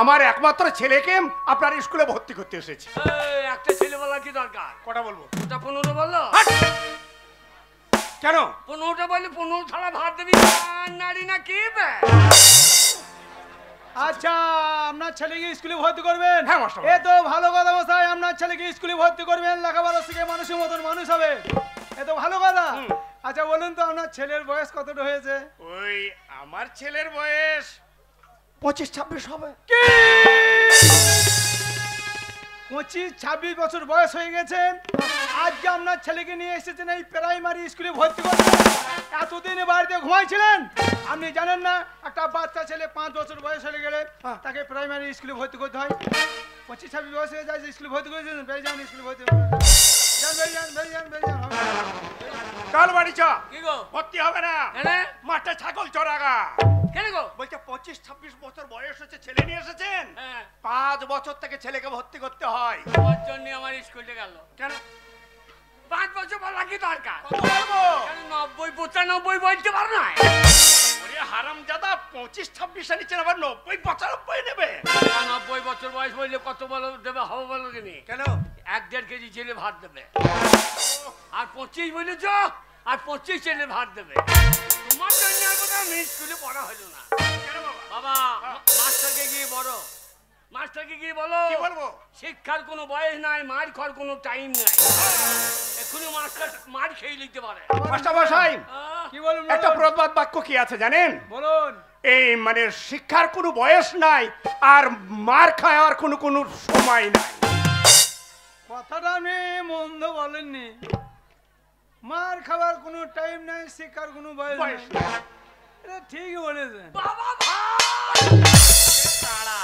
আমার একমাত্র ছেলেকে আপনার স্কুলে ভর্তি করতে এসেছি। একটা ছেলে বলা কি দরকার? কটা বলবো? ওটা 15 বললো। কেন 15টা বলে 15 থালা ভাত দেবি নারী না কি? আচ্ছা আপনার ছেলেকে স্কুলে ভর্তি করবেন? হ্যাঁ মাস্টার। এ তো ভালো কথা মশাই, আপনার ছেলেকে স্কুলে ভর্তি করবেন, লেখাপড়া শিখে মানুষের মতন মানুষ হবে, এ তো ভালো কথা। আচ্ছা বলুন তো আপনার ছেলের বয়স কতটা হয়েছে? ওই আমার ছেলের বয়স 25-26 হবে। কি 25-26 বছর বয়স হয়ে গেছে, আজকে আপনার ছেলেকে নিয়ে এসেছেন এই প্রাইমারি স্কুলে ভর্তি করতে? এতদিন বাড়িতে ঘুমাইছিলেন? আপনি জানেন না একটা বাচ্চা ছেলে 5 বছর বয়স হয়ে গেলে তাকে প্রাইমারি স্কুলে ভর্তি করতে হয়? 25-26 বয়স হয়ে যায় স্কুলে ভর্তি করেছেন, বেরিয়ে যান স্কুলে ভর্তি কাল বাড়ি চ। কি গো ভর্তি হবে না, মাঠে ছাগল চড়াগা। কেন গো? বলছে 25-26 বছর বয়স হচ্ছে, ছেলে নিয়ে এসেছেন। 5 বছর থেকে ছেলেকে ভর্তি করতে হয়। ওর জন্য আমার স্কুলে গেল। কেন 5 বছর বলা কি দরকার? কত বলবো? 90-95 বলতে পারো না? ওরে হারামজাদা, 25-26 নিচে আবার 90-95 নেবে? 90 বছর বয়স বললে কত বলো দেবে হবে বলো কিনি? কেন 1-1.5 কেজি ছেলে ভাত দেবে। আর 25 বলেছ, আর 25 ছেলে ভাত দেবে। তোমার জন্য আর কোথাও স্কুলে পড়া হলো না। কেন বাবা মাস্টারকে গিয়ে বলো, মাস্টারকে গিয়ে বলো কি বলবো? শিক্ষার কোনো বয়স নাই, মার খাওয়ার কোনো টাইম নাই। এক্ষুনি মাস্টার মার খেয়ে নিতে পারে। মাস্টার মশাই কি বলুন? একটা প্রবাদ বাক্য কি আছে জানেন? বলুন। এই মানে শিক্ষার কোনো বয়স নাই আর মার খাওয়ার কোনো সময় নাই। কথাটা আমি মন্দ বলেননি, মার খাবার কোনো টাইম নাই, শিক্ষার কোনো বয়স নাই, এটা ঠিকই বলেছেন। বাবা ভাই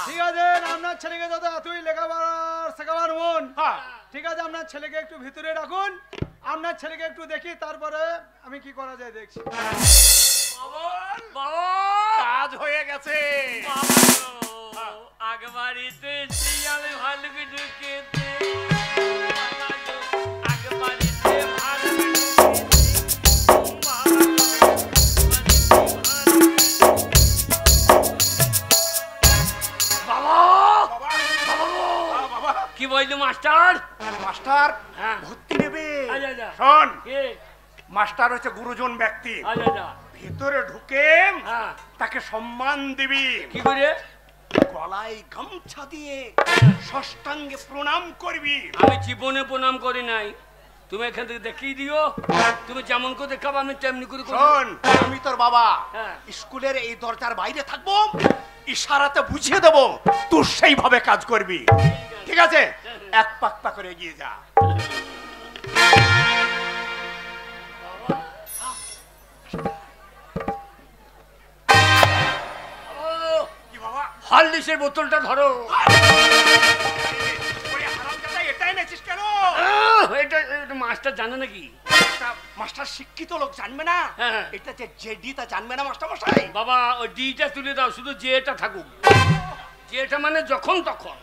ঠিক আছে, আপনার ছেলেকে যত এতই লেখাপড়া শেখাবার মন, ঠিক আছে আপনার ছেলেকে একটু ভিতরে রাখুন, আপনার ছেলেকে একটু দেখি, তারপরে আমি কি করা যায় দেখছি। কাজ হয়ে গেছে। আগবাড়িতে শিয়ালে ভালুক ঢুকেছে, কি বললো মাস্টার? মাস্টার ভর্তি নেবে। শোন, মাস্টার হচ্ছে গুরুজন ব্যক্তি, ভিতরে ঢুকে তাকে সম্মান দিবি। কি করে? গলায় গামছা দিয়ে ষষ্ঠাঙ্গে প্রণাম করবি। আমি জীবনে প্রণাম করি নাই, তুমি এখান থেকে দেখিয়ে দিও, তুমি যেমন করে দেখাবো আমি তেমনি করে। শোন, আমি তোর বাবা স্কুলের এই দরজার বাইরে থাকবো, ইশারাতে বুঝিয়ে দেবো, তুই সেইভাবে কাজ করবি। ঠিক আছে, এক পাক পাক করে এগিয়ে যা। হরলিক্সের বোতলটা ধরো। এটাই নেছিস কেন? এটা মাস্টার জানে নাকি? মাস্টার শিক্ষিত লোক, জানবে না এটা যে জেডি তা জানবে না মাস্টার মশাই। বাবা ওই ডিটা তুলে দাও, শুধু জেটা থাকুক। জেটা মানে যখন তখন।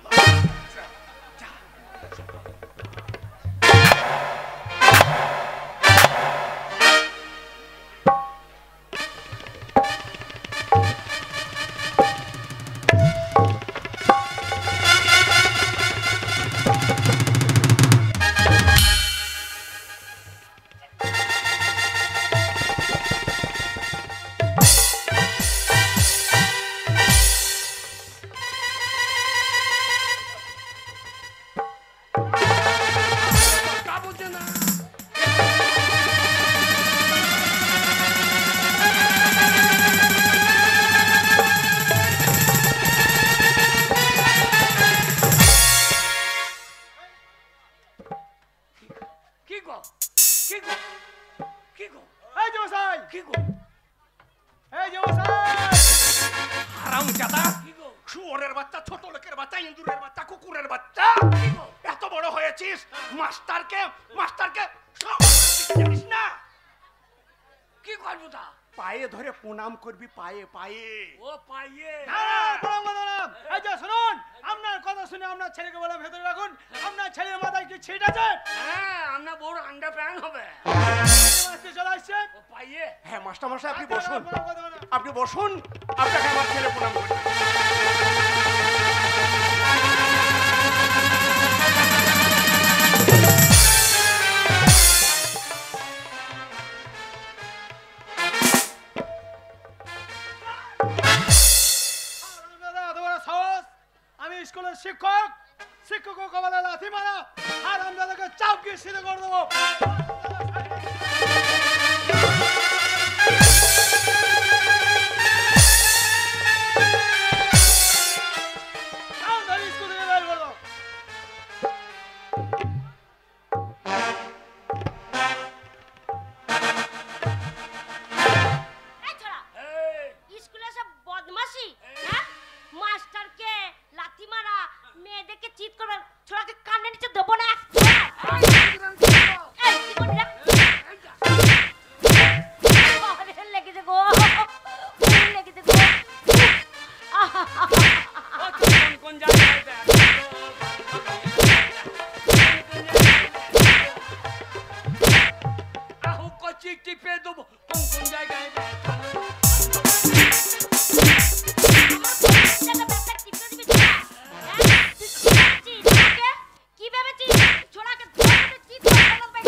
পায়ে ধরে প্রণাম করবি, পায়ে পায়ে। ও পায়ে এই যে শুনুন, আপনার কথা শুনে আপনার ছেলেকে বলে ভেতরে রাখুন। আপনার ছেলের মাথায় কি ছিট আছে? হ্যাঁ, আপনার বড় আন্ডার প্যান্ট হবে। চলে আসছে ও পায়ে। হ্যাঁ মাস্টার মশাই, আপনি বসুন, আপনি বসুন, আপনাকে আমার ছেলে প্রণাম করবে। স্কুলের শিক্ষক, শিক্ষকও কপালে লাথি মারা, আর আমরা তাকে চাপকে সিধে করে দেবো। স্কুল থেকে বের করে দাও। এই ছোড়া, এই, স্কুলে সব বদমাশি, হ্যাঁ? মাস্টারকে লাথি মারা, মেয়েদেরকে চিৎ করবে, ছোড়াকে কানে নিচে দেবো না একটা। এই, কি করবি রে? আরে, লেগেছে গো, লেগেছে গো। ও তুই কোন জায়গায় দেখ? আহু কচি টিপে দেবো কোন জায়গায় দেখ? আমার বাচ্চাটা টিপে দিবি ছোড়া, হ্যাঁ? তুই কি ভেবেছিস? ছোড়াকে? কি ভেবেছিস? ছোড়াকে ধরে চিৎ করে ফেলবে।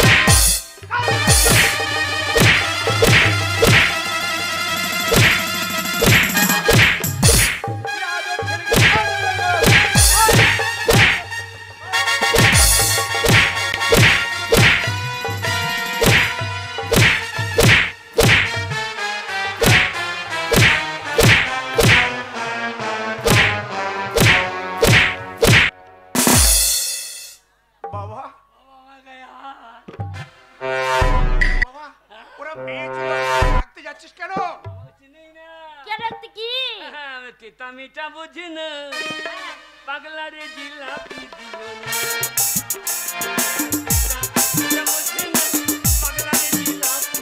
বাবা বাবা গায়া বাবা ওরা মেয়ে ছিল, রাখতে যাচ্ছিস কেন? চিনি না কে রে তুই কি? তিতা মিঠা বুঝি না পাগলা রে জিলাপি দিও না তিতা বুঝি না পাগলা রে জিলাপি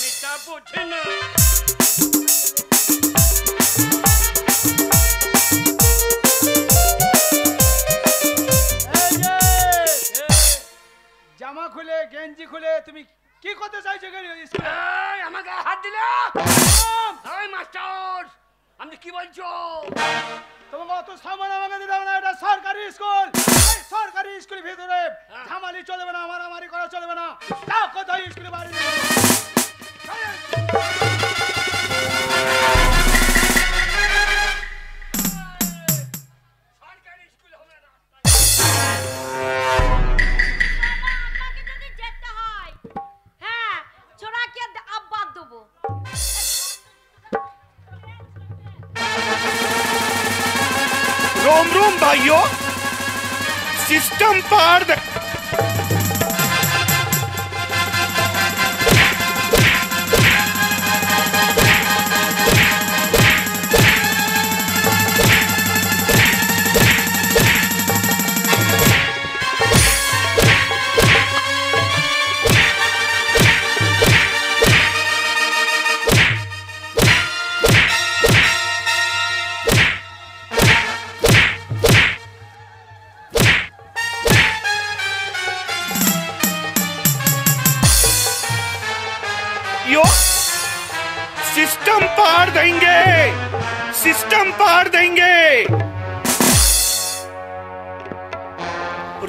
মিঠা বুঝি না এই যে, জামা খুলে গেঞ্জি খুলে তুমি কি করতে চাইছো স্কুলে? এই আমাকে হাত দিলে এই মাস্টার আপনি কি বলছো তোমাকে অত সামান আমাকে দিতে হবে না, এটা সরকারি স্কুল। এই সরকারি স্কুলের ভিতরে ঝামালি চলবে না, মারামারি করা চলবে না। যাও কোথায় স্কুলে বাড়ি নিয়ে যাও। সরকারি স্কুল হবে না বাবা, আমাকে যদি যেতে হয়, হ্যাঁ, ছোড়াকে আব্বা দেবো। रोम रोम भाइयों, सिस्टम पार दे। यो सिस्टम पार देंगे, सिस्टम पार देंगे।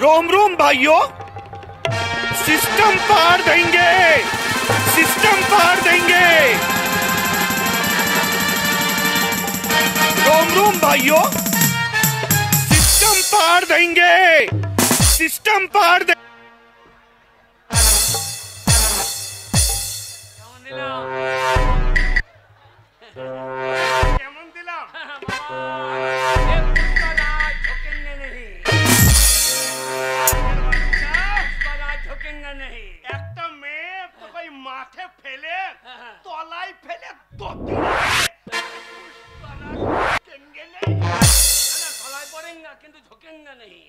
रोम रोम भाइयों, सिस्टम पार देंगे, सिस्टम पार देंगे। रोम रोम भाइयों, सिस्टम पार देंगे, सिस्टम पार दे। কেমন দিলাম কেমন দিলাম? बाबा ये पुष्पा झुकेंगे नहीं पुष्पा झुकेंगे नहीं একটা মেয়ে তোকে ওই মাঠে ফেলে হ্যাঁ। তলায় ফেলে ना खलाई पड़ेंगे किंतु झुकेंगे नहीं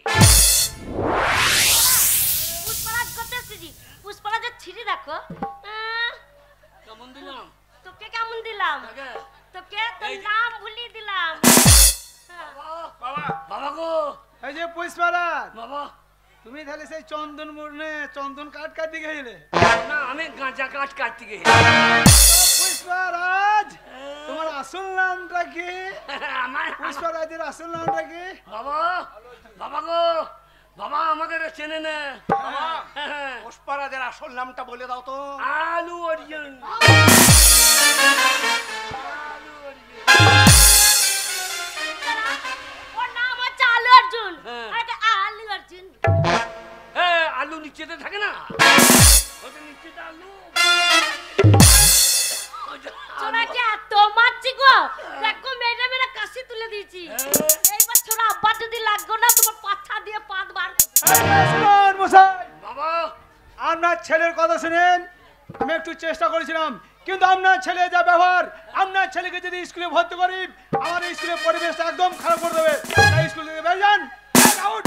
পুষ্পরাজ করতে এসেছি। পুষ্পরাজের ছিঁড়ি দেখো। কেমন দিলাম তোকে কেমন দিলাম? আগে তোকে তোর এই যে- নাম ভুলিয়ে দিলাম। হ্যাঁ। বাবা বাবা গো এই যে পুষ্পারাজ, বাবা তুমি তাহলে সেই চন্দন মুড়নে চন্দন কাট কাটতে গেলে? না আমি গাঁজা কাট কাটতে গিয়ে পুষ্পারাজ, তোমার আসল নামটা কি? আমার পুষ্পারাজের আসল নামটা কি? বাবা বাবা গো চেনে না হ্যাঁ। পুষ্পারাজের আসল নামটা বলে দাও তো। আলু অর্জুন ওর নাম হচ্ছে আলু অর্জুন। হ্যাঁ। আরে আলু অর্জুন। হ্যাঁ আলু নিচেতে থাকে না ওটা নিচেতে আলু ছোড়া কি এত মারছি গো? দেখো মেরে মেরে কাশি তুলে দিয়েছি। এইবার ছোড়া আব্বা যদি লাগলো না তোমার পাছা দিয়ে পাত বার করবে। শুনুন মশাই, বাবা আপনার ছেলের কথা শুনেন। আমি একটু চেষ্টা করেছিলাম, কিন্তু আপনার ছেলে যা ব্যবহার, আপনার ছেলেকে যদি স্কুলে ভর্তি করি আমার এই স্কুলের পরিবেশটা একদম খারাপ করে দেবে। তাই স্কুল থেকে বেরিয়ে যান। Get out!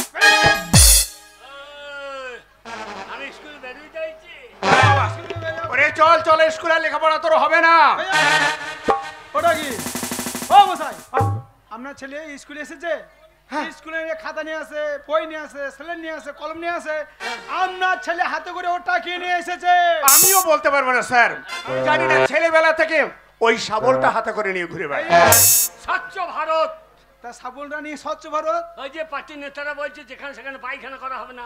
আমি স্কুল বেরিয়ে যাইছি স্কুল থেকে বেরিয়ে যান। ওরে চল চল, স্কুলে লেখাপড়া তোর হবে না। ওটা কি? ও মশাই, আপনার ছেলে স্কুলে এসেছে, স্কুলে খাতা নিয়ে আসে, বই নিয়ে আসে, স্লেট নিয়ে আসে, কলম নিয়ে আসে। আপনার ছেলে হাতে করে ওটা কিনে নিয়ে এসেছে। আমিও বলতে পারবো না স্যার, জানি না ছেলেবেলা থেকে ওই শাবলটা হাতে করে নিয়ে ঘুরে বেড়ায়। স্বচ্ছ ভারত তা সাবুনটা নিয়ে স্বচ্ছ ভারত। ওই যে পার্টির নেতারা বলছে যেখানে সেখানে পায়খানা করা হবে না,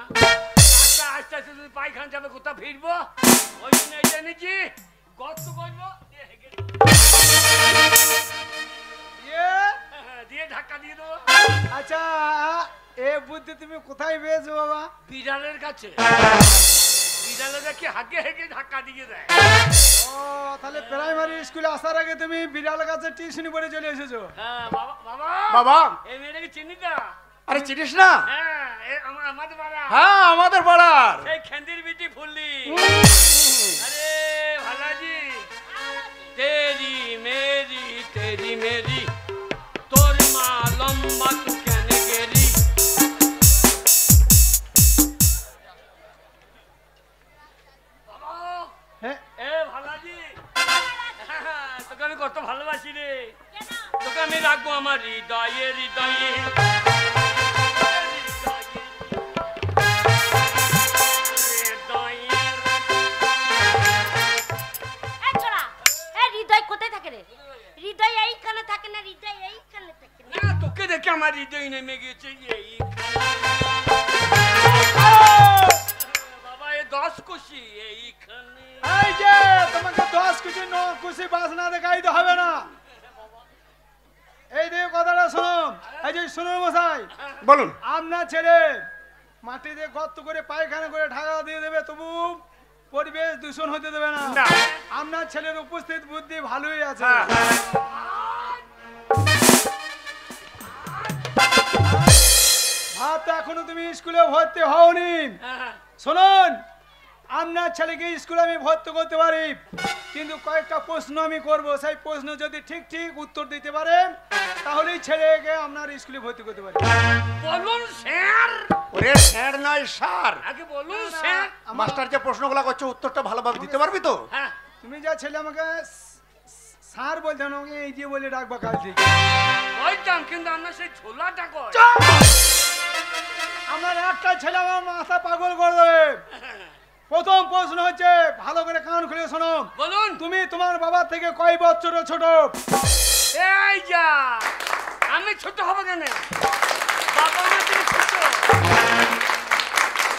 আস্তে আস্তে আস্তে যদি পায়খানা যাবে কোথাও ফিরবো, ওই জন্য এটা নিচ্ছি গর্ত করবো দিয়ে হেগে দেবো। ইয়ে, দিয়ে ধাক্কা দিয়ে দেবো আচ্ছা এ বুদ্ধি তুমি কোথায় পেয়েছো বাবা? বিড়ালের কাছে। বিড়ালেরা কি হাগে হেগে ধাক্কা দিয়ে দেয়। ও তাহলে প্রাইমারি স্কুলে আসার আগে তুমি বিড়ালের কাছে টিউশনি পড়ে চলে এসেছো। হ্যাঁ বাবা বাবা বাবা, এই মেয়েটাকে চিনি না। আরে চিনিস না? হ্যাঁ আমাদের পাড়া হ্যাঁ আমাদের পাড়ার। সেই খেন্দির বিটি ফুললি। अरे भाला जी तेरी मेरी तोर माँ लंबा तू कहने गेरी। হ্যাঁ, এ ভালা জি তোকে আমি কত ভালোবাসি রে, তোকে আমি রাখবো আমার হৃদয়ে হৃদয়ে। এই ছোড়া, এই হৃদয় কোথায় থাকে রে? হৃদয় এইখানে থাকে না, হৃদয় এইখানে থাকে না। না তোকে দেখে আমার হৃদয় নেমে গেছে এই বাবা, এ 10 খুশি এইখানে। এই যে তোমাকে 10 খুশি 9 খুশি বাসনা দেখাইতে হবে না। এই যে কথাটা শোনো, এই যে শুনুন মশাই, বলুন। আপনার ছেলে মাটিতে গর্ত করে পায়খানা করে ঢাকা দিয়ে দেবে, তবু পরিবেশ দূষণ হতে দেবে না। না। আপনার ছেলের উপস্থিত বুদ্ধি ভালোই আছে। হ্যাঁ। ভাত এখনো তুমি স্কুলে ভর্তি হওনি। হ্যাঁ শুনুন, আপনার ছেলেকে স্কুলে আমি ভর্তি করতে পারি, কিন্তু কয়েকটা প্রশ্ন আমি করব। সেই প্রশ্ন যদি ঠিক ঠিক উত্তর দিতে পারে তাহলেই ছেলেকে আপনার স্কুলে ভর্তি করতে পারি। বলুন স্যার। ওরে স্যার নয় স্যার। আগে বলুন স্যার। মাস্টার যে প্রশ্নগুলো করছে উত্তরটা ভালোভাবে দিতে পারবি তো? হ্যাঁ তুমি যা ছেলে আমাকে স্যার বলতেন, আমাকে এই দিয়ে বলে ডাকবা কাল থেকে। বলতাম, কিন্তু আমরা সেই ছোলাটা কই। আমার একটা ছেলে আমার মাথা পাগল করে দেবে। প্রথম প্রশ্ন হচ্ছে, ভালো করে কান খুলে শোনো। বলুন। তুমি তোমার বাবা থেকে কয় বছরের ছোট? এই যা, আমি ছোট হব কেন? বাবা আমার থেকে ছোট।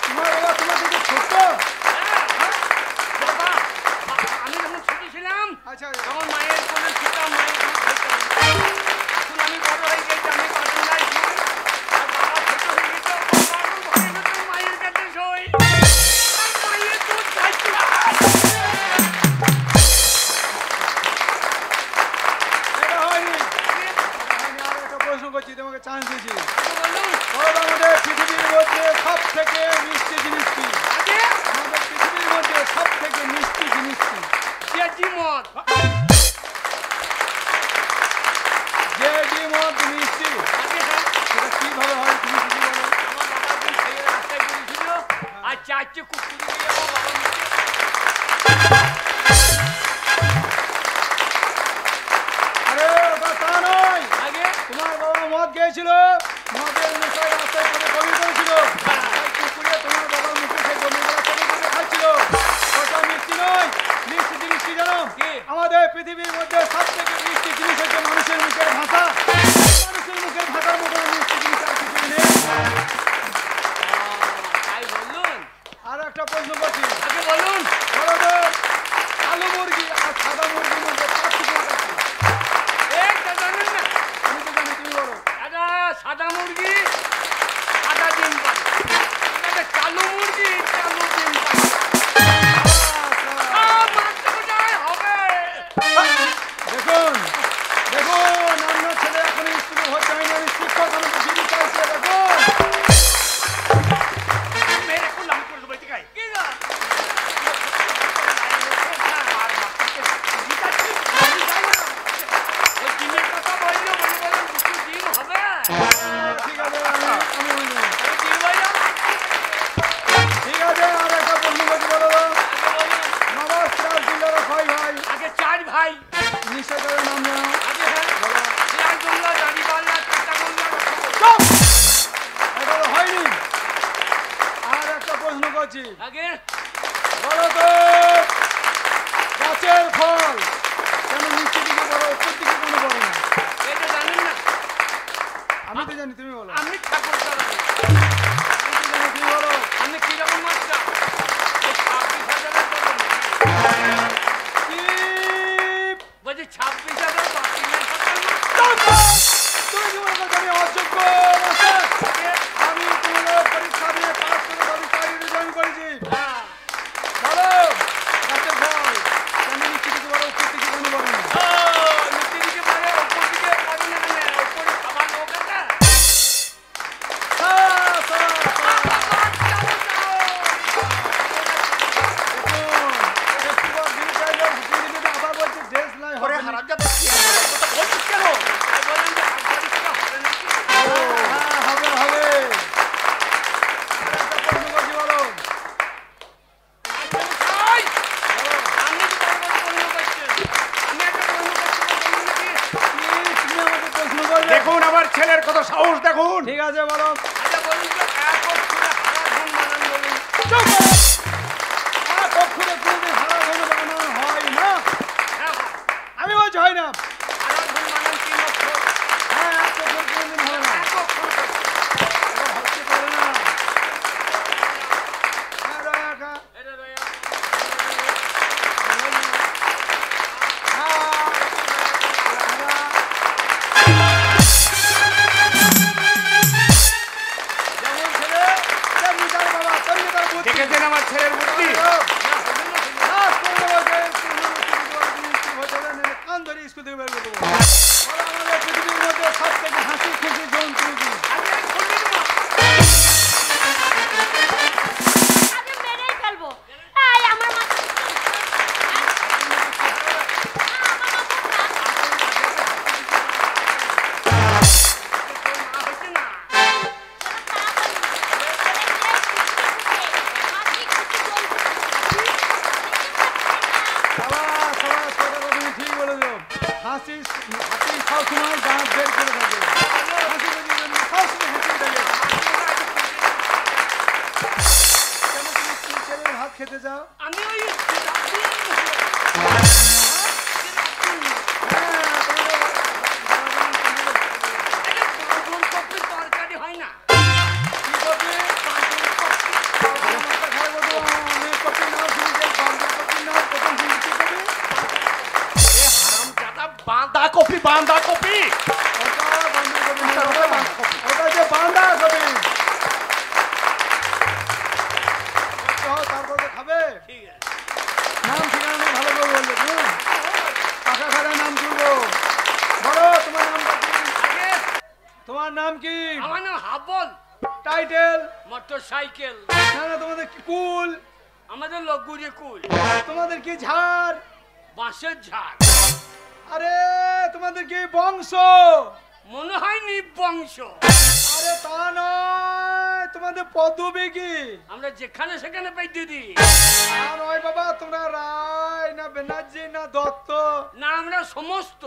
তোমার বাবা তোমার থেকে ছোট? হ্যাঁ, বাবা, আমি যখন ছোট ছিলাম আচ্ছা, তখন মায়ের কোলে ছিলাম, মায়ের দুধ খেতাম। এখন আমি বড় হয়ে গেছি, আমি বাথরুম যাইছি। আর বাবা ছোট হয়ে গেছে, বাবার ঘরে ঢুকে মায়ের কাছে শোই। আর মায়ের দুধ খাইছি। এটা হয়নি। আমি আরো একটা প্রশ্ন করছি, তোমাকে চান্স দিয়েছি। বলুন। বলো, আমাদের পৃথিবীর মধ্যে সব থেকে মিষ্টি জিনিস কি? আগে আমাদের পৃথিবীর মধ্যে সব থেকে মিষ্টি জিনিস কি? পেঁয়াজি মদ। যে মদ মিষ্টি, আগে হ্যাঁ, সেটা কিভাবে হয় তুমি যদি বলো? আমার বাবা একদিন খেয়ে রাস্তায় বেরিয়েছিল, আর 4টে কুকুর দিয়ে আমার বাবা মিশে। আরে ওটা তা নয়। আগে তোমার বাবা মদ খেয়েছিল, মদের নেশায় রাস্তায় পড়ে বমি করেছিল, তাই কুকুরে তোমার বাবার মুখে সেই বমিগুলো চেপে চেপে খাচ্ছিল। ওটা মিষ্টি নয়। মিষ্টি জিনিস কি জানো? কি? আমাদের পৃথিবীর মধ্যে সব থেকে মিষ্টি জিনিস হচ্ছে মানুষের মুখের ভাষা। মানুষের মুখের ভাষার মতো মিষ্টি জিনিস আর কিছু নেই। তাই বলুন মুরগি চালু ডিম পাই মারতে কোথায় হবে দেখুন দেখুন আপনার ছেলে এখন স্কুলে ভর্তি হয়নি আমি শিক্ষক আমাকে বিড়ি চাইছে দেখুন মেরে কুলাম করে দেবো ঠিক আছে কি গো আর মাস্টারকে জিতাচ্ছি ওই ডিমের কথা বললো বলে বললাম দুটো ডিম হবে ঠিক আছে আমি বললাম ওই ডিম বললাম ঠিক আছে আর একটা প্রশ্ন করছি বলো নমস্কার জিল্লার ভাই ভাই আগে চার ভাই নিশ্চয় করে নাম জানো আগে হ্যাঁ সিরাজ মোল্লা দাড়ি পাল্লা কাটা মোল্লা চুপ! এটা তো হয়নি আর একটা প্রশ্ন করছি আগে বলো তো গাছের ফল কেন নিচের দিকে বড় উপর দিকে কেন বড় না এটা জানেন না আমি তো জানি তুমি বলো আমি ঠাকুর চালাবো আমি তো জানি তুমি বলো আমি কিরকম মাস্টার এই 26,000 বলবেন কি বলছি 26,000 বাতিলের কথা না তুমি কি মনে করছো আমি অযোগ্য মাস্টার? আমি তোমাদের পরীক্ষা দিয়ে পাস করে তবে চাকরি জয়েন করেছি হ্যাঁ বলো গাছের ফল কেন নিচের দিকে বড় উপর দিকে কেন বড় না নিচে দিকে পারে উপর দিকে পারে না কেন উপরে খাবার লোক আছে করে হারামজাদা কি কথা বলছিস কেন তাই বলেন যে হাত পরীক্ষা হবে নাকি ভাই আপনি কি বড় বড় প্রশ্ন করছেন আমি একটা প্রশ্ন করছি বলুন নাকি দেখুন আমার ছেলের কত সাহস দেখুন ঠিক আছে বলো আচ্ছা বলুন তো এক অক্ষরে হারা ঘুম বানান বলুন কক্ষণে কোনোদিন হারা ধরে বানানো হয় না হ্যাঁ আমি বলছি হয় না হারা ঘুম বানান 3 অক্ষর হ্যাঁ এক কক্ষণ কোনোদিন হয় না এক অক্ষর এটা হচ্ছে করে না হ্যাঁ রাখা এটা রয়া যেমন ছেলে তেমনি তার বাবা তেমনি তার বুদ্ধি দেখেছেন আমার ছেলের বুদ্ধি কান ধরে স্কুল থেকে বের করে দেবো আমাদের পৃথিবীর মধ্যে সব থেকে হাসি খুশি জন্তু কি আগে মেরেই ফেলবো এই আমার মা ঠিক বলেছো হাসি হাসি সবসময় দাঁত বের করে থাকে হাসি যদি সবসময় হাসি থাকে কেন তুমি ছেলের ভাত খেতে চাও আমি ওই তরকারি হয় না কি করবে খাবো তো আমি কপি নাও শুনতে বান্ধব কপি নাও প্রথম শুনতে কি করবে হারামজাদা বাঁধা কপি ওটা বান্ধব কপি না ওটা যে বান্ধা কপি তারপর তো খাবে ঠিক আছে নাম ঠিকানা ভালো করে বলবে হ্যাঁ পাকা খাড়া নাম তুলবো বলো তোমার নামটা কি আগে তোমার নাম কি আমার নাম হাবল টাইটেল মোটর সাইকেল না না তোমাদের কি কুল আমাদের লগুড়ি কুল তোমাদের কি ঝাড় বাঁশের ঝাড় আরে তোমাদের কি বংশ মনে হয় নিবংশ আরে তা নয় তোমাদের পদবী কি আমরা যেখানে সেখানে পাই দিদি আর ওই বাবা তোমরা রায় না ব্যানার্জি না দত্ত না আমরা সমস্ত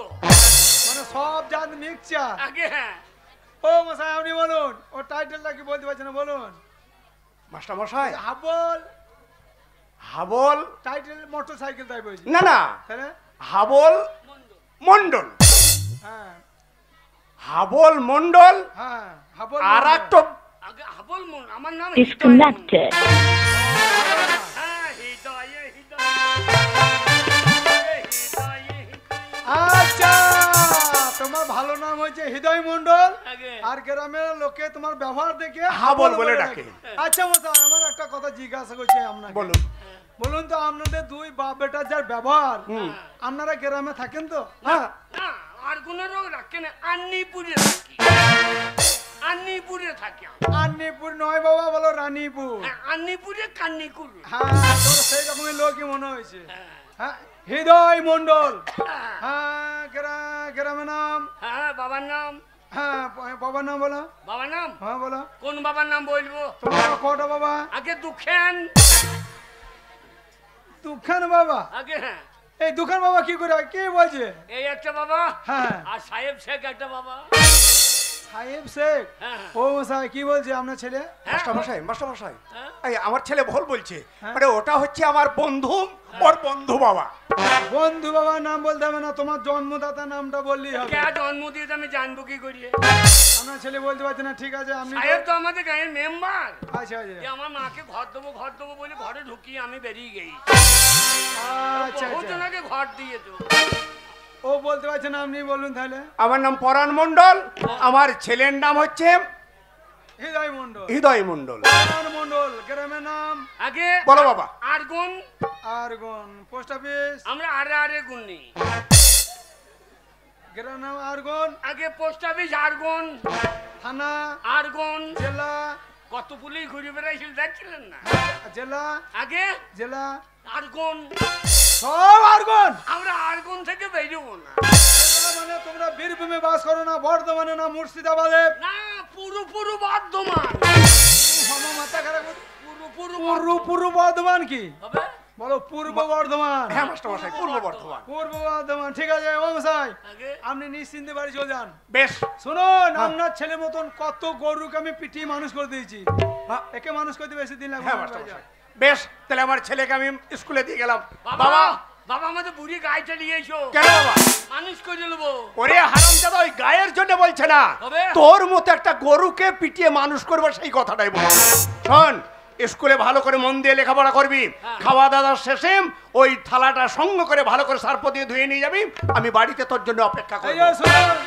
মানে সব জাত মিক্সচার আগে হ্যাঁ ও মশাই আপনি বলুন ও টাইটেলটা কি বলতে পারছেন না বলুন মাস্টার মশাই হাবল হাবল টাইটেল মোটরসাইকেল তাই বলছি না না তাহলে হাবল মন্ডল হ্যাঁ হাবল মন্ডল হ্যাঁ হাবল আর একটা আগে হাবল মন আমার নাম Disconnected. হ্যাঁ হৃদয়ে হৃদয়ে আচ্ছা আমার ভালো নাম হচ্ছে হৃদয় মণ্ডল আগে। আর গ্রামের লোকে তোমার ব্যবহার দেখে হাবল বলে ডাকে। আচ্ছা মশাই আমার একটা কথা জিজ্ঞাসা করছি আপনাকে বলুন। বলুন তো আপনাদের দুই বাপ বেটার যার ব্যবহার আপনারা গ্রামে থাকেন তো হ্যাঁ না আর কোনো রোগ রাখে না আন্নিপুরে থাকি আন্নিপুরে থাকি আমি। আন্নিপুর নয় বাবা বলো রানীপুর হ্যাঁ, আন্নিপুরে কান্নিকুর হ্যাঁ তোর সেই রকমের লোকই মনে হয়েছে হ্যাঁ হৃদয় মণ্ডল হ্যাঁ গ্রামের নাম হ্যাঁ বাবার নাম হ্যাঁ বাবার নাম বলো বাবার নাম হ্যাঁ বলো কোন বাবার নাম বলবো তোমার কটা বাবা আগে দুঃখেন দুখান বাবা আগে হ্যাঁ এই দুখান বাবা কি করে কে বলছে এই একটা বাবা হ্যাঁ আর সাহেব শেখ একটা বাবা সাহেব শেখ হ্যাঁ ও মশাই কি বলছে আপনার ছেলে মাস্টারমশাই হ্যাঁ? এই আমার ছেলে ভুল বলছে হ্যাঁ? মানে ওটা হচ্ছে আমার বন্ধু ওর বন্ধু বাবা বন্ধু বাবার নাম বলতে হবে না তোমার জন্মদাতা নামটা বললেই হবে কে জন্ম দিয়েছে আমি জানবো কি করিয়ে আপনার ছেলে বলতে পারছে না ঠিক আছে আপনি সাহেব তো আমাদের গাঁয়ের মেম্বার আচ্ছা আচ্ছা আমার মাকে ঘর দেবো বলে ঘরে ঢুকিয়ে আমি বেরিয়ে গেই আচ্ছা বহুত আচ্ছা জনাকে ঘর দিয়ে তো ও বলতে পারছে না আপনি বলুন তাহলে আমার নাম পরাণ মণ্ডল আমার ছেলের নাম হচ্ছে হৃদয় মণ্ডল হৃদয় মণ্ডল পরাণ মণ্ডল গ্রামের নাম আগে বলো বাবা আর গুণ আরগন পোস্ট অফিস আমরা আরে আরে গুণ নেই গ্রামের নাম আরগন আগে পোস্ট অফিস আর গুণ থানা আর গুণ জেলা কত পুলিশ ঘুরে বেড়াইছিল দেখছিলেন না জেলা আগে জেলা আর গুণ সব আরগন আমরা আর গুণ থেকে বেরোবো না জেলা মানে তোমরা বীরভূমে বাস করো না বর্ধমানে না মুর্শিদাবাদে না পুরো বর্ধমান মামা মাথা খারাপ পুরো পূর্ব বর্ধমান কি হবে বলো পূর্ব বর্ধমান হ্যাঁ মাস্টারমশাই পূর্ব বর্ধমান পূর্ব বর্ধমান ঠিক আছে ও মশাই আগে আপনি নিশ্চিন্তে বাড়ি চলে যান বেশ শুনুন আপনার ছেলে মতন কত গরুকে আমি পিটিয়ে মানুষ করে দিয়েছি একে মানুষ করতে বেশি দিন লাগবে হ্যাঁ না। মাস্টারমশাই বেশ তাহলে আমার ছেলেকে আমি স্কুলে দিয়ে গেলাম বাবা বাবা আমাদের বুড়ি গায়ে চালিয়ে এসো কেন বাবা মানুষ করে নেবো ওরে হারামজাদা ওই গায়ের জন্য বলছে না তবে? তোর মতো একটা গরুকে পিটিয়ে মানুষ করবো সেই কথাটাই বল শোন স্কুলে ভালো করে মন দিয়ে লেখাপড়া করবি হ্যাঁ। খাওয়া দাওয়ার শেষে ওই থালাটা সঙ্গ করে ভালো করে সার্প দিয়ে ধুয়ে নিয়ে যাবি আমি বাড়িতে তোর জন্য অপেক্ষা এই করবো যে শুনুন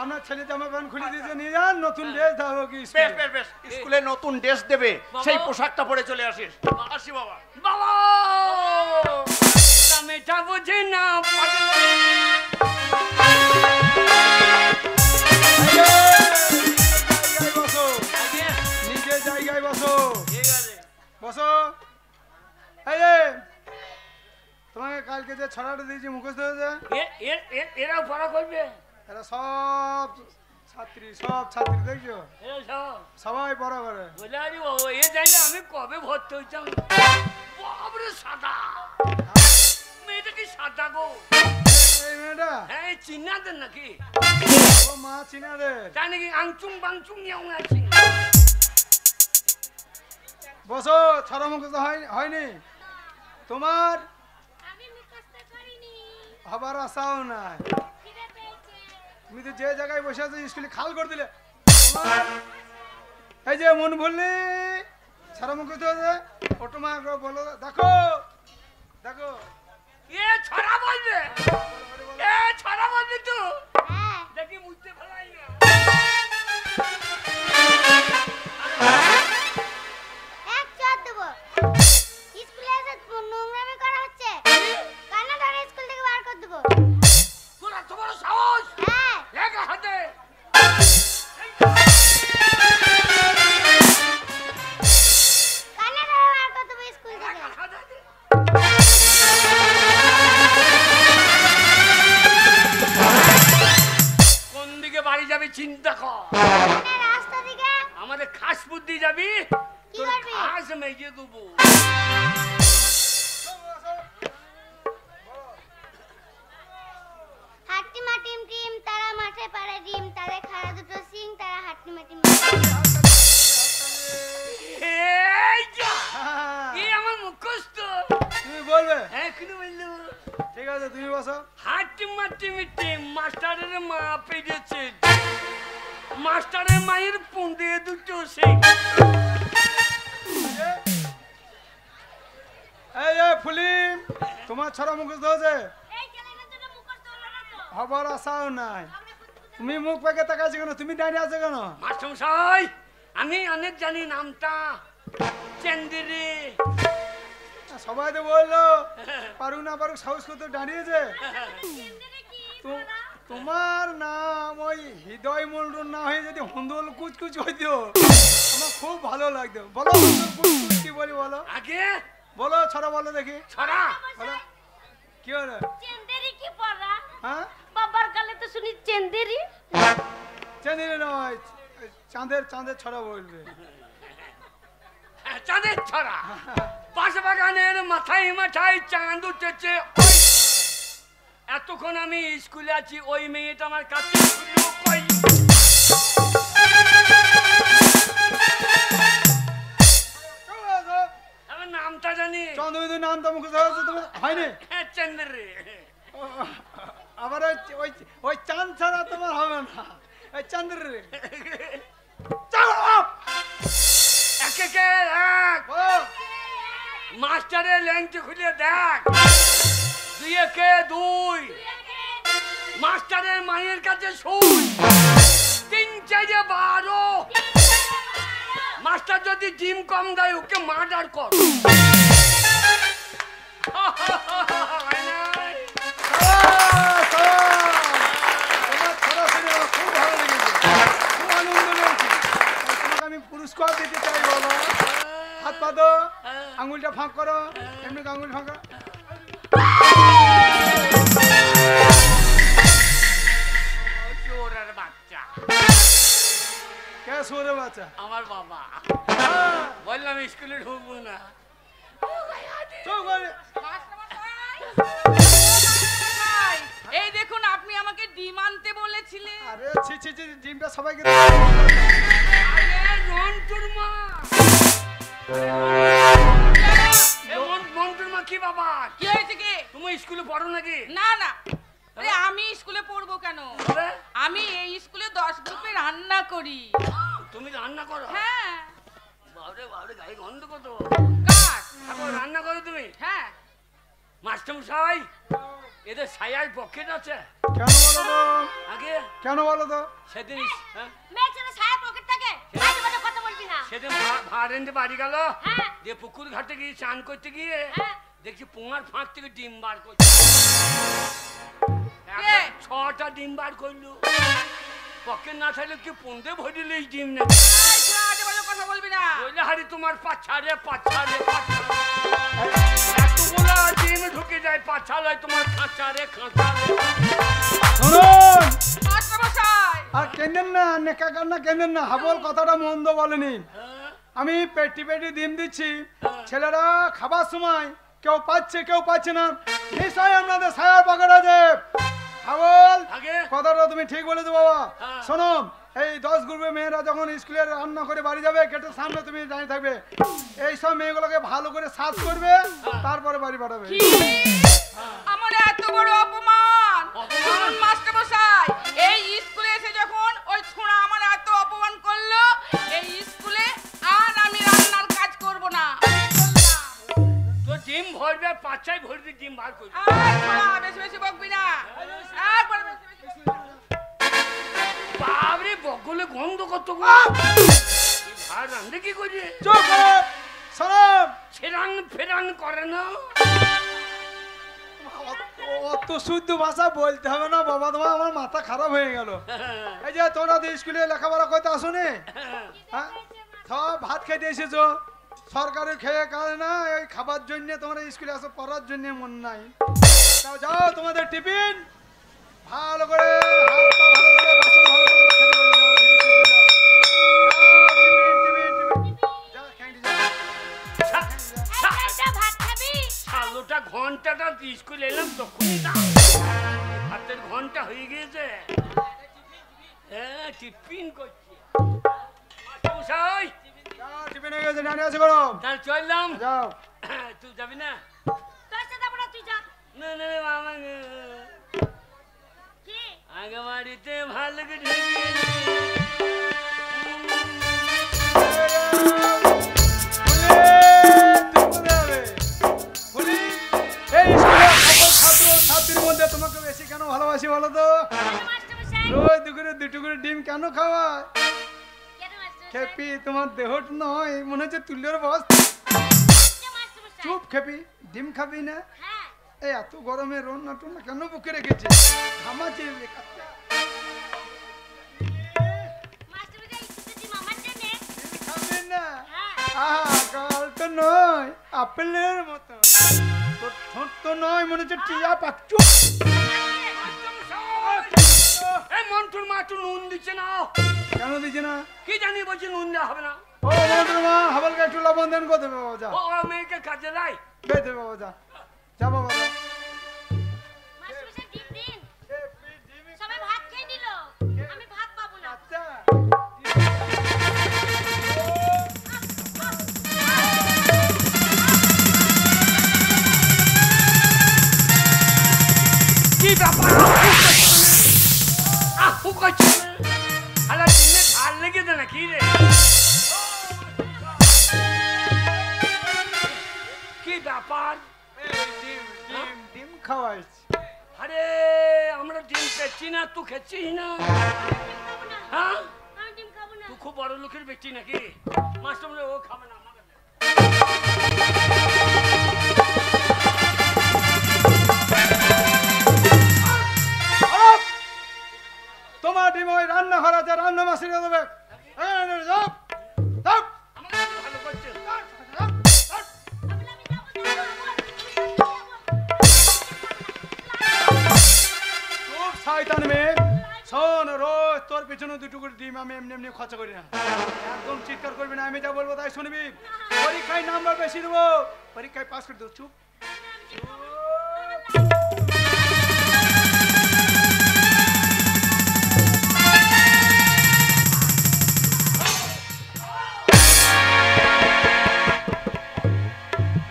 আপনার ছেলে জামা প্যান্ট খুলে দিয়েছে নিয়ে যান নতুন ড্রেস দাও কি বেশ বেশ বেশ স্কুলে নতুন ড্রেস দেবে সেই পোশাকটা পরে চলে আসিস আসি বাবা বাবা মেটা বোঝে না বসো আগে নিজের জায়গায় বসো ঠিক আছে বসো এই যে তোমাকে কালকে যে ছড়াটা দিয়েছি মুখস্থ হয়েছে এরাও পড়া করবে এরা সব ছাত্রী দেখছো এরা সব সবাই পড়া করে বলে আরে বাবা এ জানলে আমি কবে ভর্তি হইতাম বাবরে সাদা মেয়েটা কি সাদা গো এই মেয়েটা হ্যাঁ এই চিন্নাদের নাকি ও মা চিনাদের তাই নাকি আংচুং বাংচুং নিয়ে আছি বসো ছড়া মুখস্থ হয়নি তোমার আমি মুখস্থ করিনি হবার আশাও নাই খিদে পেয়েছে তুমি তো যে জায়গায় বসে আছো স্কুলে খাল করে দিলে তোমার এই যে মন ভুললি ছড়া মুখস্থ হয়েছে ওটো মা বলো দেখো দেখো এ ছড়া বলবে এ ছড়া বলবে তো হ্যাঁ দেখি বুঝতে ফেলাই না এক চট দেবো স্কুলে এসে নোংরামি করা হচ্ছে কান্না ধরে স্কুল থেকে বার করে দেবো তোরা তোমার সাহস হ্যাঁ লেখা হাতে কান্না ধরে বার করে দেবো স্কুল থেকে লেখা হাতে কোন দিকে বাড়ি যাবি চিন্তা কর সামনে রাস্তা দিকে আমাদের খাস বুদ্ধি যাবি কি তোর করবি? ঘাস মেজে দেবো হাট্টি মাটিম টিম তারা মাঠে পাড়ে ডিম তাদের খাড়া দুটো সিং তারা হাট্টি মাটিম এই যা এই আমার মুখস্থ তুমি বলবে হ্যাঁ কিন্তু বললো ঠিক আছে তুমি বসো হাট্টি মাটি মিটে মাস্টারের মা পেয়েছে মাস্টারের মায়ের পুঁদে দুটো সেই এই যে ফুলিম তোমার ছড়া মুখস্থ হয়েছে এই ছেলেটার জন্য মুখস্থ হলো না তো হবার আশাও নাই আমরা খুঁজতে তুমি মুখ পেকে তাকাইছো কেন? তুমি দাঁড়িয়ে আছো কেন? মাস্টারমশাই আমি অনেক জানি নামটা চেন্দিরি। সবাই তো বললো পারুক না পারুক সাহস করতে দাঁড়িয়েছে। তোমার নাম ওই হৃদয় মন্ডল না হয়ে যদি হন্দল কুচকুচ হইতো আমার খুব ভালো লাগতো। বলো হন্দল কুচকুচ কি বলি বলো? আগে বলো ছড়া বলো দেখি। ছড়া বলো কি হলো? চেন্দেরি কি পড়া? হ্যাঁ বাবার গালে তো শুনি চেন্দেরি। চাঁদের নয়, চাঁদের চাঁদের ছড়া বলবে। চাঁদের ছড়া। পাশ বাগানের মাথায় মাথায় চাঁদ উঠেছে। এতক্ষণ আমি স্কুলে আছি, ওই মেয়েটা আমার কাছে কই। আমার নামটা জানি। চন্দ্রবিন্দু নাম তো মুখে তোমার হয়নি? চন্দ্র রে। আবার ওই ওই চাঁদ ছাড়া তোমার হবে না। ওই চন্দ্র রে এক একে এক। মাস্টারের ল্যাংটি খুলে দেখ। দুই একে দুই। মাস্টারের মায়ের কাছে শুন। তিন চারে 12। মাস্টার যদি ডিম কম দেয় ওকে মার্ডার কর। আমি পুরস্কার দিতে চাই বাবা। হাত পা দো, আঙুলটা ফাঁক করো, এমনি আঙুল ফাঁক করো। চোরের বাচ্চা। কে সোরে বাচ্চা? আমার বাবা। বললাম স্কুলে ঢুকবো না। এই দেখুন আপনি আমাকে ডিম আনতে বলেছিলেন। আরে ছি ছি ছি, ডিমটা সবাইকে রন্টুর মা। রন্টুর মা কি বাবা? কি হয়েছে কি? তুমি স্কুলে পড়ো নাকি? না না, আরে আমি স্কুলে পড়বো কেন? আমি এই স্কুলে 10 গ্রুপে রান্না করি। তুমি রান্না করো? হ্যাঁ। বাবরে বাবরে গায়ে গন্ধ কত। কার? এখন রান্না করো তুমি? হ্যাঁ। মাস্টারমশাই এদের সায়ার পকেট আছে? কেন বলো তো? আগে কেন বলো তো? সেদিন মেয়ে ছেলে সায়া পকেট থাকে, আজে বাজে কথা বলবি না। সেদিন ভাড়েন্টে বাড়ি গেল, হ্যাঁ। দিয়ে পুকুর ঘাটে গিয়ে চান করতে গিয়ে হ্যাঁ। দেখছি পোঙার ফাঁক থেকে ডিম বার করছে। 6টা ডিম বার করলো। পকেট না থাকলে কি পন্দে ভরিলে এই ডিম না? এই ছোড়া, আজে বাজে কথা বলবি না। বললে হারি তোমার পাছারে পাছারে এতগুলো ডিম ঢুকে যায় পাছালে তোমার খাঁচারে খাঁচারে। শুনুন মাস্টারমশাই আর কেঁদেন না, নেকা কান্না কেঁদেন না। হাবল কথাটা মন্দ বলেনি। আমি পেটি পেটি ডিম দিচ্ছি, ছেলেরা খাবার সময় কেউ পাচ্ছে কেউ পাচ্ছে না। নিশ্চয় আপনাদের সায়ার পকেট আছে। হাবল আগে কথাটা তুমি ঠিক বলেছো বাবা। হ্যাঁ। শোনো, এই 10 গ্রুপের মেয়েরা যখন স্কুলে রান্না করে বাড়ি যাবে, গেটের সামনে তুমি দাঁড়িয়ে থাকবে। এই সব মেয়েগুলোকে ভালো করে সাজ করবে, তারপরে বাড়ি পাঠাবে। কি? আমার এত বড় অপমান! শুনুন মাস্টারমশাই, এই স্কুলে এসে যখন ওই ছোঁড়া আমার এত অপমান করলো, এই স্কুলে আর আমি রান্নার কাজ করব না। তো ডিম ভরবে, পাছায় ভরবি ডিম বার করবি। আর ছোঁড়া, বেশি বেশি বকবি না। একবার বেশি বেশি বকবি না। বাবরে বগলে গন্ধ কত গো। আর রান্না কি করি? চুপ করো, শোনো। ছেড়ান ফেরান করে না। অত শুদ্ধ ভাষা বলতে হবে না বাবা, তোমার আমার মাথা খারাপ হয়ে গেল। এই যে তোমরা তো স্কুলে লেখাপড়া করতে আসোনি, হ্যাঁ? সব ভাত খেতে এসেছো, সরকারের খেয়ে খায় না, এই খাবার জন্য তোমরা স্কুলে আসো, পড়ার জন্য মন নাই। তাও যাও তোমাদের টিফিন ভালো করে, হাত পা ভালো করে, বাসন ভালো করে খেতে বলে যাও, ধীরে সুস্থে যাও। যাও, টিফিন টিফিন টিফিন যাও, খেয়ে যাও। এইটা ভাত খাবি? আলোটা ঘন্টাটা স্কুলে এলাম তখনই দাও। হাতের ঘন্টা হয়ে গিয়েছে। হ্যাঁ টিফিন করছি। মাস্টারমশাই যাও, টিফিন হয়ে গেছে, নানি আছে করো। তাহলে চললাম। যাও। তুই যাবি না? তোর সাথে যাবো না, তুই যা। না না মামা কি? আগে বাড়িতে ভালো করে ঢুকিয়েছি। তোমাকে বেশি কেন ভালোবাসি বলো তো? মাস্টারমশাই রোজ দুপুরে করে ডিম কেন খাওয়ায়? কেন মাস্টার খেপি তোমার দেহট নয়, মনে হচ্ছে তুল্যের বস। মাস্টার চুপ খেপি, ডিম খাবি না? হ্যাঁ এই এত গরমে রান্না টান্না কেন বুকে রেখেছে? ঘামাচ্ছে বেকারটা। মাস্টার একটু ডিম আমার জন্য খাবে না? হ্যাঁ আহা, গাল তো নয়, আপেলের মতো। তোর ঠোঁট তো নয়, মনে হচ্ছে টিয়া পাক। চুপ। এই মন্টুর মা একটু নুন দিচ্ছে না। কেন দিছে না? কি জানি বলছি নুন দেওয়া হবে না। ও মন্টুর মা, হাবলকে একটু লবণ দেন, কত দেবে বাবা? যা ও মেয়েকে কাজে লাই। বে দেবে বাবা, যা যা বাবা যা। মাস্টার ডিম দিন সবাই ভাত খেয়ে নিল আমি ভাত পাবো না আচ্ছা, কি ব্যাপার? আহু করছে আলা দিনে ঝাল লেগেছে নাকি রে? কি ব্যাপার? এই ডিম ডিম ডিম খাওয়াইছি। আরে আমরা ডিম খেচ্ছি না, তুই খেচ্ছিস না? খাবো না হ্যাঁ, আমি ডিম খাবো না তুই খুব বড় লোকের ব্যক্তি নাকি? মাস্টার বলে ও খাবে না, আমাকে দে। আপ! তোমার ডিম ওই রান্না ঘর আছে, রান্না মাসিরে দেবে। এই, যাও, যাও। আমাকে একটু ভালো করছে। আমি যাবো খুব শয়তান মেয়ে। শোন, রোজ তোর পিছনে দুটো করে ডিম আমি এমনি এমনি খরচা করি না। একদম চিৎকার করবি না, আমি যা বলবো তাই শুনবি। পরীক্ষায় নাম্বার বেশি দেবো, পরীক্ষায় পাস করে দেবো। চুপ।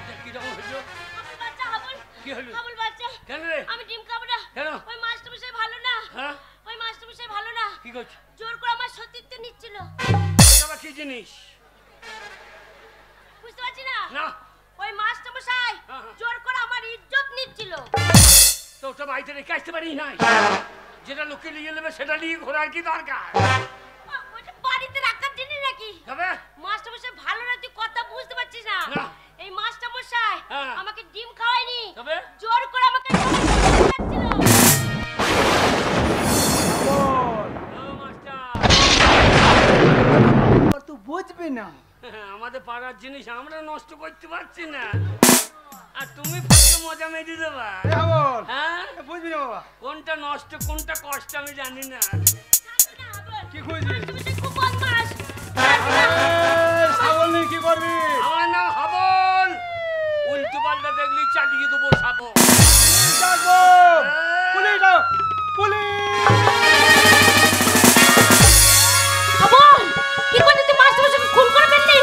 এটা কিরকম হলো? হাবুল বাচ্চা হাবুল কি হলো? হাবুল বাচ্চা কেন রে? আমি ডিম খাবো না কেন? ওই মাস্টার মশাই ভালো না হ্যাঁ, ওই মাস্টার মশাই ভালো না কি করছে? জোর করে আমার সতীত্ব নিচ্ছিল এটা আবার কি জিনিস? বুঝতে পারছি না না, ওই মাস্টার মশাই হ্যাঁ। জোর করে আমার ইজ্জত নিচ্ছিল তো ওটা বাড়িতে রেখে আসতে পারিস নাই? যেটা লোকে নিয়ে নেবে সেটা নিয়ে ঘোরার কি দরকার? ওটা বাড়িতে রাখার জন্য নাকি তবে মাস্টার মশাই ভালো না তুই কথা বুঝতে পারছিস না না। এই মাস্টার মশাই হ্যাঁ। আমাকে ডিম খাওয়ায়নি তবে জোর করে আমাকে খাওয়াচ্ছিল ও মাস্টার, তুই বুঝবি না। আমাদের পাড়ার জিনিস আমরা নষ্ট করতে পারছি না, আর তুমি ফাঁকে মজা মেরে দেবা? এ হাবল, হ্যাঁ, বুঝবি না বাবা। কোনটা নষ্ট কোনটা কষ্ট আমি জানি না। কি খুঁজবি? তুমি খুব বদমাশ ছাগল নিয়ে কি করবি? আমার নাম হাবল, উল্টো পাল্টা দেখলি চালিয়ে দেবো সাবো। ডাকবো। পুলিশ ডাক, পুলিশ। হাবল কি করতে তুই মাস্টার মশাইকে খুন করে ফেললি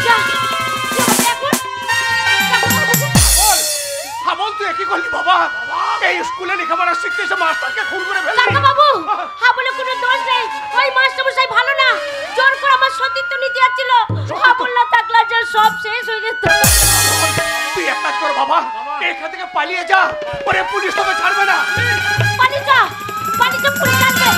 যা কি হবে এখন বল হাবল, তুই কি করলি বাবা? এই স্কুলে লেখাপড়া শিখতে এসে মাস্টারকে খুন করে ফেললি? কাকা বাবু হাবলের কোনো দোষ নেই ওই মাস্টার মশাই ভালো না জোর করে আমার সতীত্ব নিতে যাচ্ছিল হাবল না থাকলে যে সব শেষ হয়ে যেত তুই এক কাজ কর বাবা, এখান থেকে পালিয়ে যা, পরে পুলিশ তোকে ছাড়বে না। পানি চা পুলিশ আসবে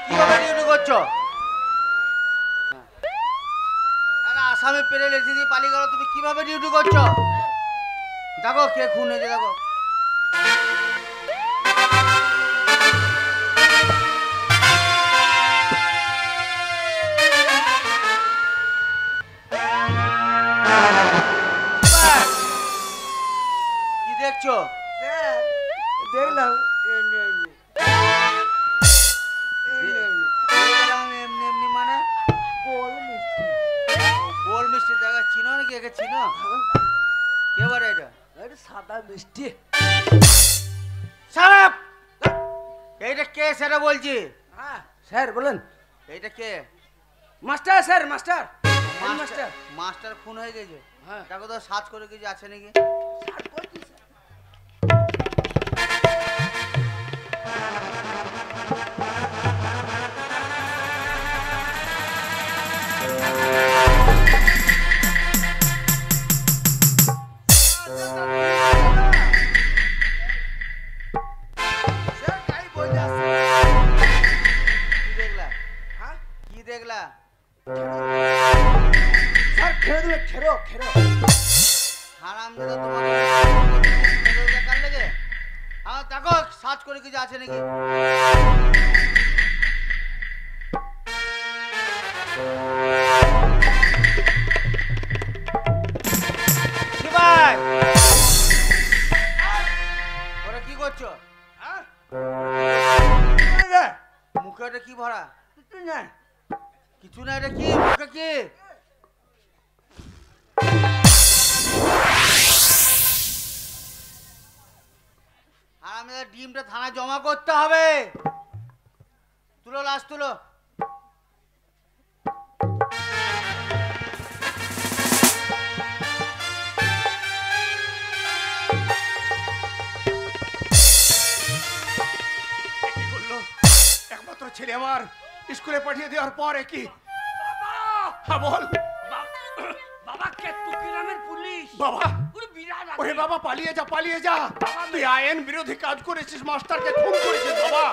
কিভাবে ডিউটি করছো? একটা আসামি পেরে লেসি দিয়ে পালিয়ে গেল, তুমি কিভাবে ডিউটি করছো? দেখো কে খুন হয়েছে, দেখো। কি দেখছো? দেখলাম দেখলাম এমনি এমনি মানে গোল মিষ্টি দেখা চিনো নাকি? একে চিনো? কে বলে এটা? সাদা মিষ্টি। সাহেব, এইটা কে সেটা বলছি। হ্যাঁ স্যার বলেন। এইটা কে? Master sir, master master. Master খুন হয়ে গেছে? হ্যাঁ। দেখো তো সার্চ করে কিছু আছে নাকি। করে কিছু আছে নাকি? ভাই ওরা কি করছো? হ্যাঁ মুখে এটা কি ভরা? কিছু না কিছু না, এটা কি মুখে কি? আর আমাদের ডিমটা থানায় জমা করতে হবে। তুলো, লাশ তুলো। কি করলো একমাত্র ছেলে আমার স্কুলে পাঠিয়ে দেওয়ার পর কি? হ্যাঁ বল বাবা কেতুকিরামের পুলিশ বাবা। ওরে বিরাট ওরে বাবা পালিয়ে যা, পালিয়ে যা। তুই আইন বিরোধী কাজ করেছিস, মাস্টারকে খুন করেছিস বাবা।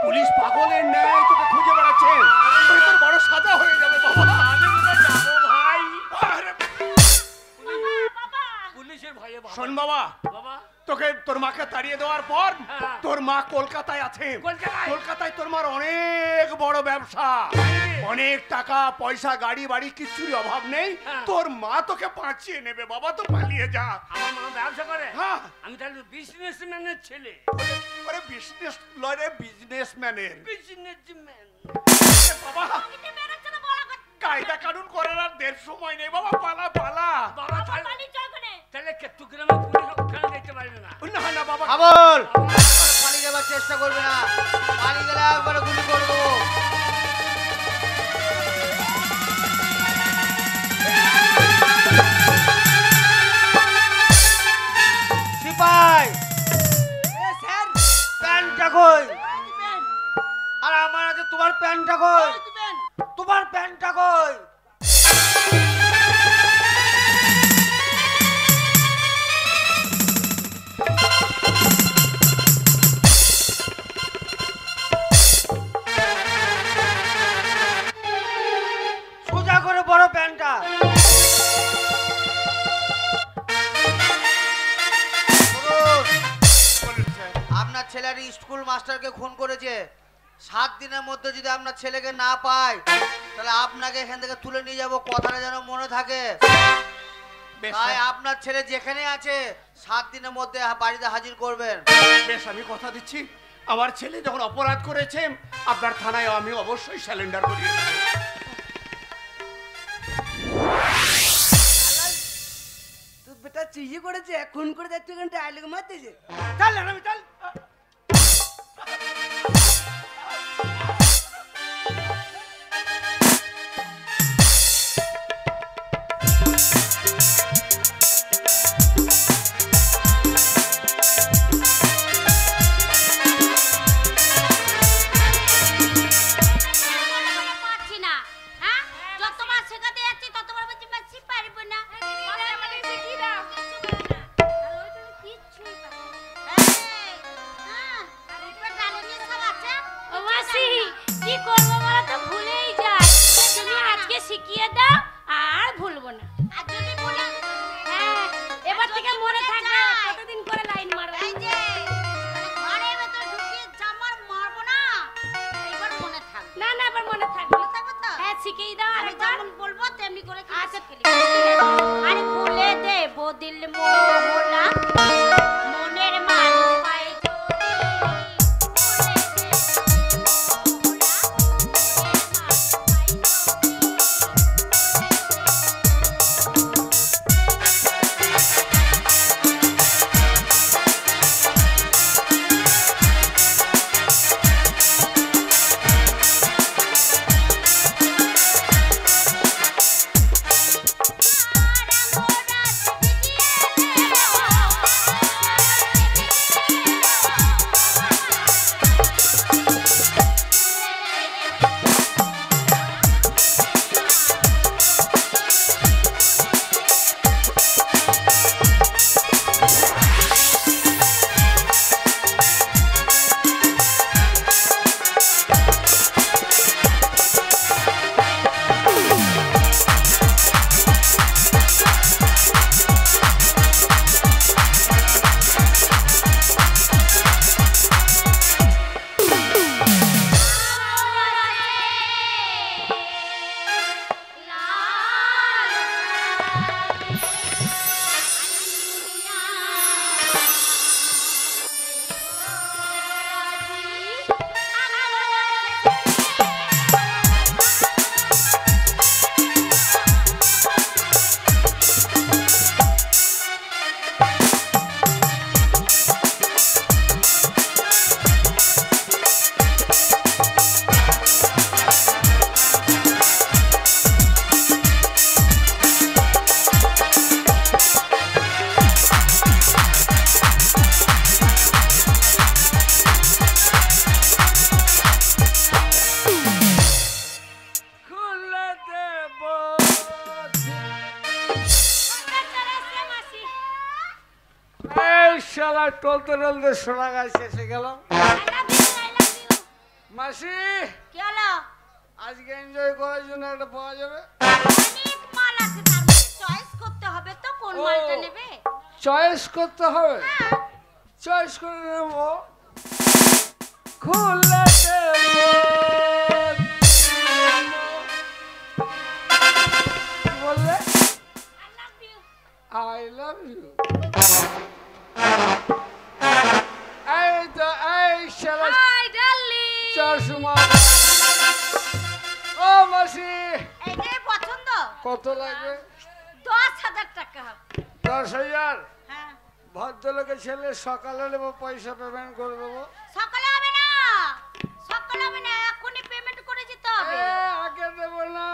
পুলিশ পাগলের ন্যায় তোকে খুঁজে বেড়াচ্ছে। ওরে তোর বড় সাজা হয়ে যাবে বাবা। আমি কোথায় যাবো ভাই? আরে পুলিশের ভয়ে বাবা। শোন বাবা, বাবা তোকে তোর মাকে তাড়িয়ে দেওয়ার পর হ্যাঁ। তোর মা কলকাতায় আছে। কলকাতায়? কলকাতায় তোর মার অনেক বড় ব্যবসা, অনেক টাকা পয়সা, গাড়ি বাড়ি কিচ্ছুরই অভাব নেই। হ্যাঁ। তোর মা তোকে বাঁচিয়ে নেবে বাবা, তো পালিয়ে যা। আমার মা ব্যবসা করে? হ্যাঁ। আমি তাহলে বিজনেসম্যানের ছেলে। ওরে বিজনেস লরে বিজনেসম্যানের বিজনেসম্যান বাবা। কায়দা কানুন করার আর দের সময় নেই বাবা, পালা পালা। বাবা তাহলে কেতুকিরামের পুলিশ ওখানে দেখতে পারবে না। না না বাবা, আবল পালিয়ে যাবার চেষ্টা করবে না, পালিয়ে গেলে একবারে গুলি করে দেবো। সিপাই স্যার প্যান্টটা কই? আর আমার আছে তোমার প্যান্টটা কই? তোমার প্যান্টটা কই? সোজা করে বড় প্যান্টটা। আপনার ছেলের স্কুল মাস্টারকে খুন করেছে। 7 দিনের মধ্যে যদি আপনার ছেলেকে না পাই তাহলে আপনাকে এখান থেকে তুলে নিয়ে যাব, কথাটা যেন মনে থাকে। বেশ তাই আপনার ছেলে যেখানে আছে 7 দিনের মধ্যে বাড়িতে হাজির করবেন। বেশ, আমি কথা দিচ্ছি আমার ছেলে যখন অপরাধ করেছে আপনার থানায় আমি অবশ্যই স্যালেন্ডার করিয়ে দেব। তোর বেটা চুরি করেছে, খুন করে যাচ্ছে, এখানটা ডায়লগ মারতেছে। চল না আমি চল। পারছি না, হ্যাঁ? যতবার শেখাতে যাচ্ছি ততবার বলছি মাসি পারবো না। কিচ্ছু পারে না। আর ওই তুমি কিচ্ছুই পারো না। এই, শালা টলতে টলতে শোনা গাছে এসে গেলাম। মাসি কি হলো? আজকে এনজয় করার জন্য একটা পাওয়া যাবে? অনেক মাল আছে, তার মধ্যে চয়েস করতে হবে তো কোন ও। মালটা নেবে। চয়েস করতে হবে, হ্যাঁ, চয়েস করে নেব। খুলতে বললে I love you. I love you. এই তো এই শালা Hi, darling. চশমা। ও মাসি এটাই পছন্দ? কত লাগবে? 10,000 টাকা। 10,000। হ্যাঁ, ভদ্রলোকের ছেলে সকালে নেবো, পয়সা পেমেন্ট করে দেবো। সকালে হবে না, সকালে হবে না, এখনই পেমেন্ট করে যেতে হবে। আগে দেবো না,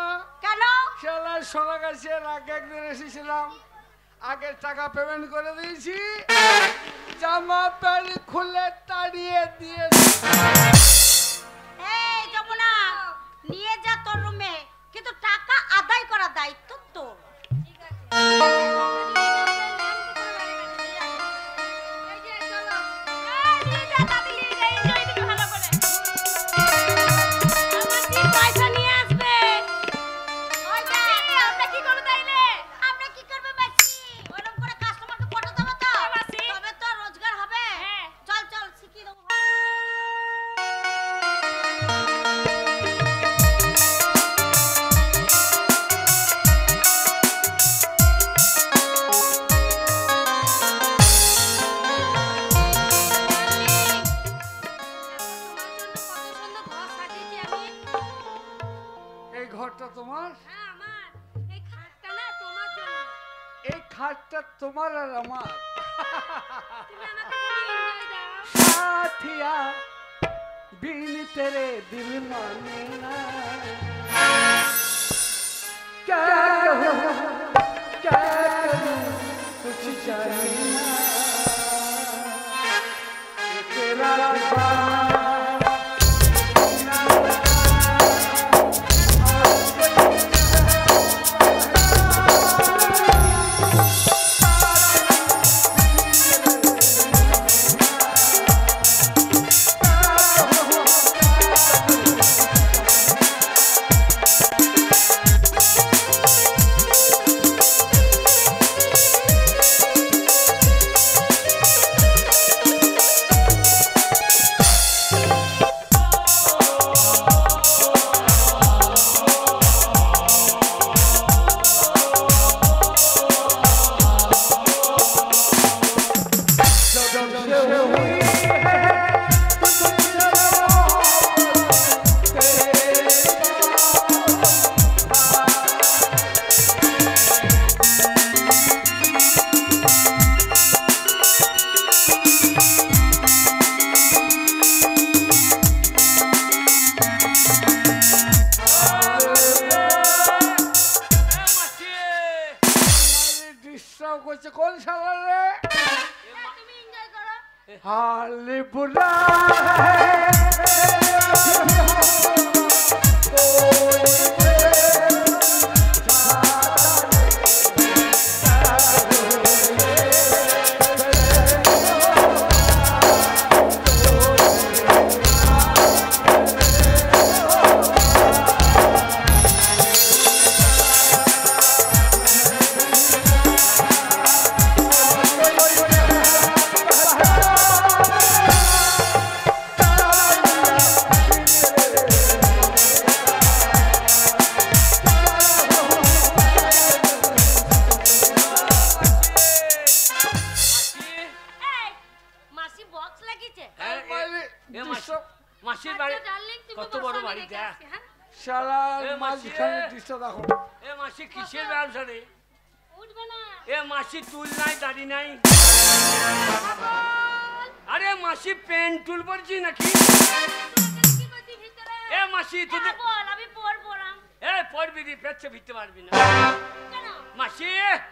কেন? শালা সোনা গাছের আগে একদিন এসেছিলাম, আগের টাকা পেমেন্ট করে দিয়েছি, জামা প্যান্ট খুলে তাড়িয়ে দিয়েছি। এই যমুনা, নিয়ে যা তোর রুমে, কিন্তু টাকা আদায় করা দায়িত্ব তোর। ঠিক আছে। চল চল শিখিয়ে দেবো। এই ঘরটা তোমার? হ্যাঁ আমার, এই খাটটা না তোমার জন্য। এই খাটটা তোমার আর আমার। তুমি আমাকে এনজয় দাও। साथिया बिन तेरे दिल माने ना, क्या कहूँ क्या करूँ कुछ जाने ना, ये तेरा दीवाना করছে কোন শালা রে? তুমি এনজয় করো। हाल बुरा এই, মাসি বক্স লাগিয়েছে। মাসির বাড়ি আচ্ছা, darling, তুমি কত বসো, বড় আমি বাড়ি রেখে দেখ। আসছি, হ্যাঁ? শালা এ মাসি মাঝখানে রে। দৃশ্য দেখো। এ মাসি কিসের ব্যবসা রে? উঠবে না। এ মাসি টুল নাই দাড়ি নাই। আরে মাসি পেন টুল পড়ছি নাকি? কি করছি ভিতরে? এ মাসি তুই হ্যাঁ, বল, আমি পড়বো না। এ পড়বি দি পেচ্ছে ভিততে পারবি না। কেন? মাসি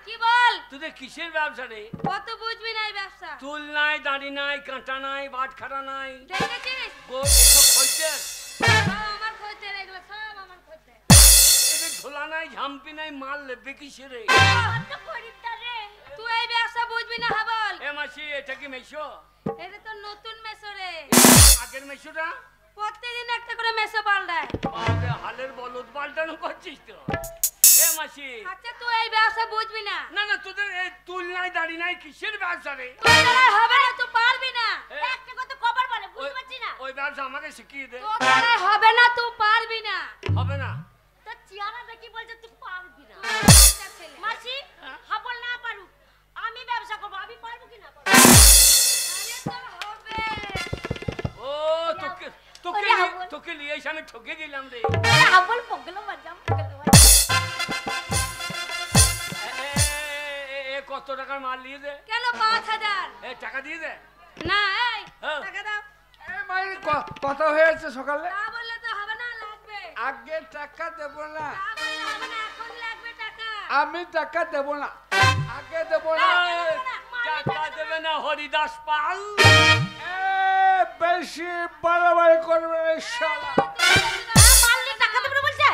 কি বল? তোদের কিসের ব্যবসা রে? কত বুঝবি না এই ব্যবসা? টুল নাই দাড়ি নাই কাঁটা নাই বাট খাড়া নাই। দেখেছিস? এসব খোঁজতে সব আমার খোঁজে, এগুলো সব আমার খোঁজে। এদের ছোলা নাই ঝাম্পি নাই মাল লেবে কিসে রে? কত খরিদ্দার রে। তুই এই ব্যবসা বুঝবি না হাবল। এ মাসি এটা কি মেশো? এটা তো নতুন মেসো রে। আগের মেশোটা? প্রতিদিন একটা করে মেসো পাল্টায়। বাবা হালের বলদ পাল্টানো করছিস তো। এ মাসি আচ্ছা তুই এই ব্যবসা বুঝবি না। না না তোদের এই তুল নাই দাড়ি নাই কিসের ব্যবসা রে? তোর দ্বারা হবে না, তুই পারবি না। এ, একটা কথা কবার বলে বুঝতে পারছি না। ওই ব্যবসা আমাকে শিখিয়ে দে। তোর দ্বারা হবে না, তুই পারবি না। হবে না? তোর চেহারা দেখি বলছে তুই পারবি না। তুই একটা ছেলে। মাসি হাবল না পারুক, আমি ব্যবসা করবো, আমি পারবো কি না পারবো? আরে তোর হবে। ও তোকে তোকে ওরে হাবল। তোকে নিয়ে এসে আমি ঠকে গেলাম রে। হাবল পগলো বাজাম পগলো বাজাম। এ কত টাকার মাল নিয়ে দে? কেন 5000? এ টাকা দিয়ে দে। না এই হ্যাঁ। টাকা দাও। মায়ের কথা হয়েছে সকালে, তা বললে তো হবে না, লাগবে। আগে টাকা দেব না, তা বললে হবে না, এখন লাগবে টাকা। আমি টাকা দেব না, আগে দেব না। টাকা দেবে না হরিদাস পাল? বেশি বাড়াবাড়ি করবে না শালা। মারলে টাকা দেবে না বলছে?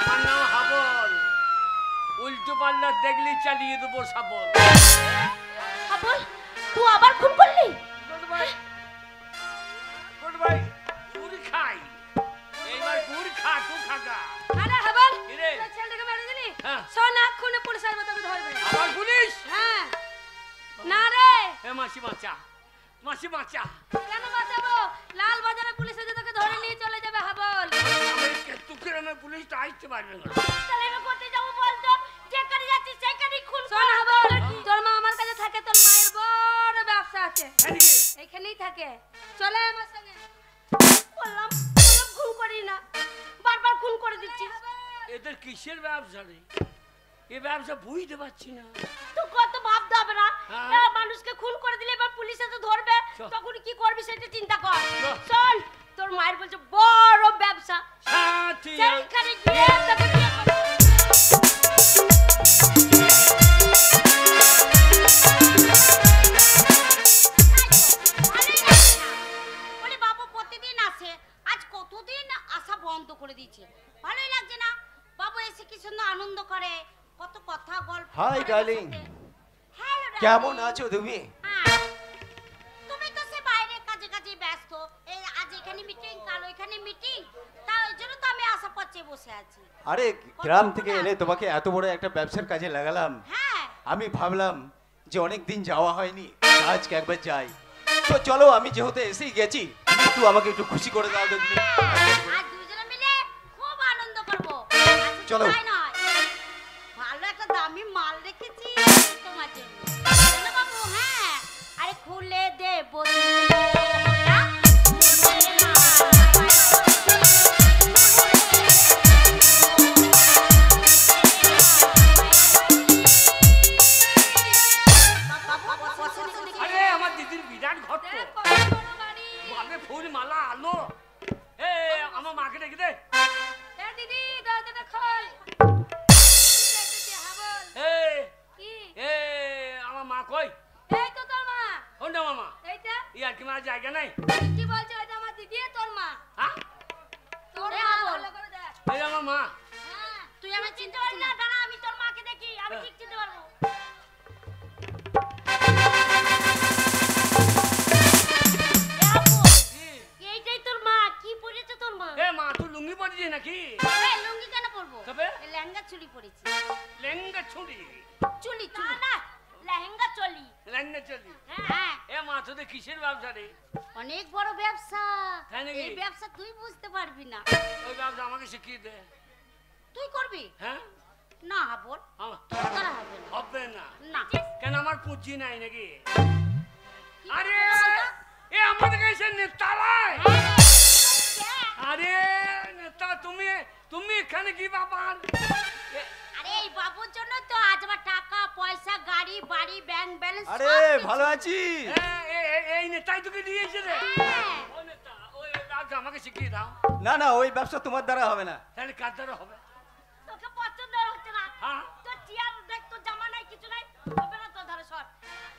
আমার নাম হাবল। উল্টো পাল্লা দেখলি চালিয়ে দেবো সাবল। হাবল তুই আবার খুন করলি? Good bye. গুড় খাই এইবার গুড় খা তু খাগা। আরে হাবল, কি রে? তুই ছেলেটাকে মেরে দিলি? হ্যাঁ। শোন, এক্ষুনি পুলিশের মতন ধরবে। আবার পুলিশ? হ্যাঁ। না রে, এ মাসি বাঁচা, মাসি বাঁচা। কেন বাঁচাবো? লাল বাজারে পুলিশ এসে তোকে ধরে নিয়ে চলে যাবে হাবল। তুকে আমার পুলিশটা আসতে পারবে না। তাহলে আমি করতে যাবো বলতো? যেখানে যাচ্ছি সেখানেই খুন শোন করা হাবল, হবে। তোর মা আমার কাছে থাকে, তোর মায়ের বড় ব্যবসা আছে, এদিকে। এখানেই থাকে। চলে আয় আমার সঙ্গে। বললাম খুন করি না, বারবার খুন করে দিচ্ছিস। এদের কিসের ব্যবসা রে? এ ব্যবসা বুঝতে পারছি না। তো কত ভাবতে হবে না? হ্যাঁ। মানুষকে খুন করে দিলে এবার পুলিশ এসে ধরবে, চল। তখন কি করবি সেটা চিন্তা কর। চল। শোন, তোর মায়ের বলছে বড় ব্যবসা, সাথী সেইখানে গিয়ে তোকে বিয়ে করবো। বলে বাবু প্রতিদিন আসে, আজ কতদিন আসা বন্ধ করে দিয়েছে। ভালোই লাগছে না? বাবু এসে কি সুন্দর আনন্দ করে, কত কথা গল্প Hi, করে darling. বসে। Hello, darling. কেমন আছো তুমি? হ্যাঁ। তুমি তো সে বাইরে কাজে কাজে ব্যস্ত, এই আজ এখানে মিটিং, কাল ওইখানে মিটিং, তার জন্য তো আমি আশা পাচ্ছি বসে আছি। আরে গ্রাম থেকে এলে তোমাকে এত বড় একটা ব্যবসার কাজে লাগালাম, হ্যাঁ, আমি ভাবলাম যে অনেক দিন যাওয়া হয়নি, আজকে একবার যাই। তো চলো, আমি যেহেতু এসেই গেছি, একটু আমাকে একটু খুশি করে দাও তো তুমি। আজ দুজনে মিলে খুব আনন্দ করব। চলো। তাই নয়, ভালো একটা দামি মাল রেখেছি তোমার জন্য। চলো বাবু, হ্যাঁ, আরে খুলে দেব দিলটা, মনের মালা। আরে আমার দিদির বিরাট ঘর তো। দেখ কত বড় বাড়ি। বাপরে ফুল মালা আলো। এ আমার মাকে ডেকে দে। এ দিদি, দরজাটা খোল। কি দেখতেছি হাবল? এ কি? এ আমার মা কই? এই তো তোর মা। কোনটা মামা? এইটা? ইয়ার কি মার জায়গা নাই? কি বলছো? এটা আমার দিদি, তোর মা। হ্যাঁ? তোর এ মা, হাবল। ভালো করে দেখ। এই আমার মা। হ্যাঁ, তুই আমায় চিনতে পারবি না? দাঁড়া, আমি তোর মাকে দেখি, আমি ঠিক চিনতে পারবো। এ আপু, কি? এইটাই তোর মা। কি পরেছে তোর মা? এ মা তুই লুঙ্গি পরেছিস নাকি? এই লুঙ্গি কেন পরবো? তবে? এই লেহেঙ্গা চুড়ি পরেছি। লেঙ্গা ছুরি। চুলি চুলি না, লেহেঙ্গা চলি। লেঙ্গা চলি। হ্যাঁ, এ মা তোদের কিসের ব্যবসা রে? অনেক বড় ব্যবসা। তাই নাকি? এই ব্যবসা তুই বুঝতে পারবি না। ওই ব্যবসা আমাকে শিখিয়ে দে। তুই করবি হ্যাঁ? না? হাবল আমার তোর দ্বারা হবে না। হবে না। না। কেন আমার পুঁজি নাই নাকি? কি আরে বলছিস? এ আমাদের কাছে নেতালায়। হ্যাঁ। আরে নেতা তুমি এখানে কি ব্যাপার? আরে এই বাবুর জন্য তো আজ আমার টাকা পয়সা পয়সা, গাড়ি, বাড়ি, ব্যাংক ব্যালেন্স। আরে ভালো আছি। এই নেতাই তোকে দিয়েছে রে। হ্যাঁ। ও নেতা, ওই ব্যবসা আমাকে শিখিয়ে দাও। না না, ওই ব্যবসা তোমার দ্বারা হবে না। তাহলে কার দ্বারা হবে? তোকে পছন্দ হচ্ছে না। হ্যাঁ। তোর চেয়ার দেখ, তোর জামা নাই, কিছু নাই, হবে না তোর ধারে সর।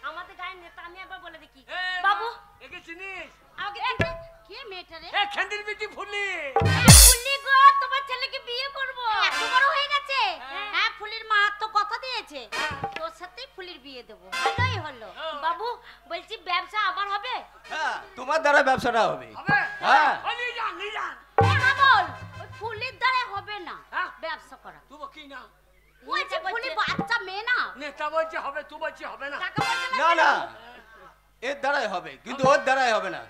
আমাদের গায়ের নেতা, আমি একবার বলে দেখি। বাবু, একে চিনিস? আমাকে কে মেয়েটা রে? এ খেন্দির বিটি ফুলি। ফুলি গো, তোমার ছেলেকে বিয়ে করব। এত বড় হয়ে গেছে। হ্যাঁ, ফুলির মা তো কথা দিয়েছে, তোর সাথেই ফুলির বিয়ে দেব। ভালোই হলো। বাবু বলছি ব্যবসা আবার হবে? হ্যাঁ, তোমার দ্বারা ব্যবসাটা হবে। হবে? হ্যাঁ। ও নিয়ে যান, নিয়ে যান। হ্যাঁ বল, ওই ফুলির দ্বারা হবে না হ্যাঁ? ব্যবসা করা। তুই কি না? ওই যে ফুলি বাচ্চা মেয়ে না, নেতা বলছে হবে, তুই বলছি হবে না। টাকা পয়সা না লাগবে না, এর দ্বারাই হবে, কিন্তু ওর দ্বারাই হবে না।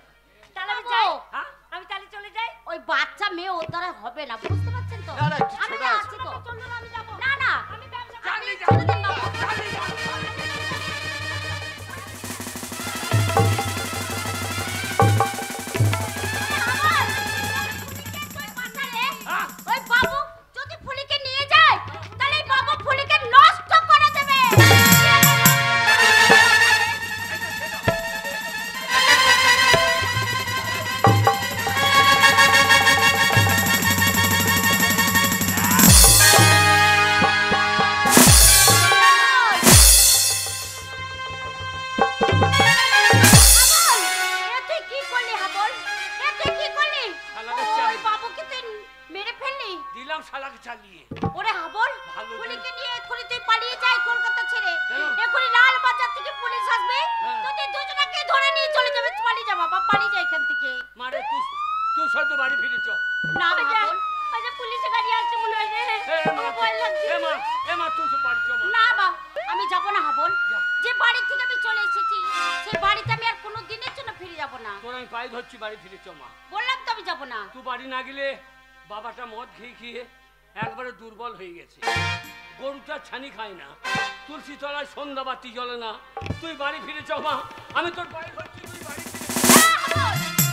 তাহলে আমি যাই। হ্যাঁ? আমি তাহলে চলে যাই। ওই বাচ্চা মেয়ে ওর দ্বারা হবে না, বুঝতে পারছেন তো? না, না, একটু আমি ছোট না আছে। আছি তো। চলুন, আমি যাব। না না, আমি ব্যবসা যান, আমি নিয়ে যান। ছেড়ে দিন বাবু। যান, নিয়ে যান। হ্যাঁ? ওই বাবু যদি ফুলিকে নিয়ে যায়, তাহলে এই বাবু ফুলিকে নষ্ট করে দেবে। এ তুই কি করলি হাবল? এ তুই কি করলি? শালাকে ওই চালিয়ে। বাবুকে তুই মেরে ফেললি? দিলাম শালাকে চালিয়ে। ওরে হাবল, ভালো দিন। পুলিশকে নিয়ে এক্ষুনি তুই পালিয়ে যাই কলকাতা ছেড়ে। কেন? এক্ষুনি লাল বাজার থেকে পুলিশ আসবে, হ্যাঁ। তোদের দুজনকে ধরে নিয়ে চলে যাবে। পালিয়ে যা বাবা, পালিয়ে যা এখান থেকে। মারে তুই সদ্য বাড়ি ফিরেছ। না হাবল, ওই যে পুলিশের গাড়ি আসছে মনে হয় রে। আমার ভয় লাগছে। এ মা তুই বাড়ি চল। না বা, আমি যাব না হাবল। যা। যে বাড়ি থেকে আমি চলে এসেছি, সেই বাড়িতে আমি আর কোনো দিনের জন্য ফিরে যাব না। তোর আমি পায়ে ধরছি, বাড়ি ফিরেছ মা। বললাম তো আমি যাব না। তুই বাড়ি না গেলে বাবাটা মদ খেয়ে খেয়ে একবারে দুর্বল হয়ে গেছে। গরুটা ছানি খায় না, তুলসী তলায় সন্ধ্যা বাতি জ্বলে না। তুই বাড়ি ফিরেছ মা, আমি তোর বাড়ি ধরছি, তুই বাড়ি ফিরে।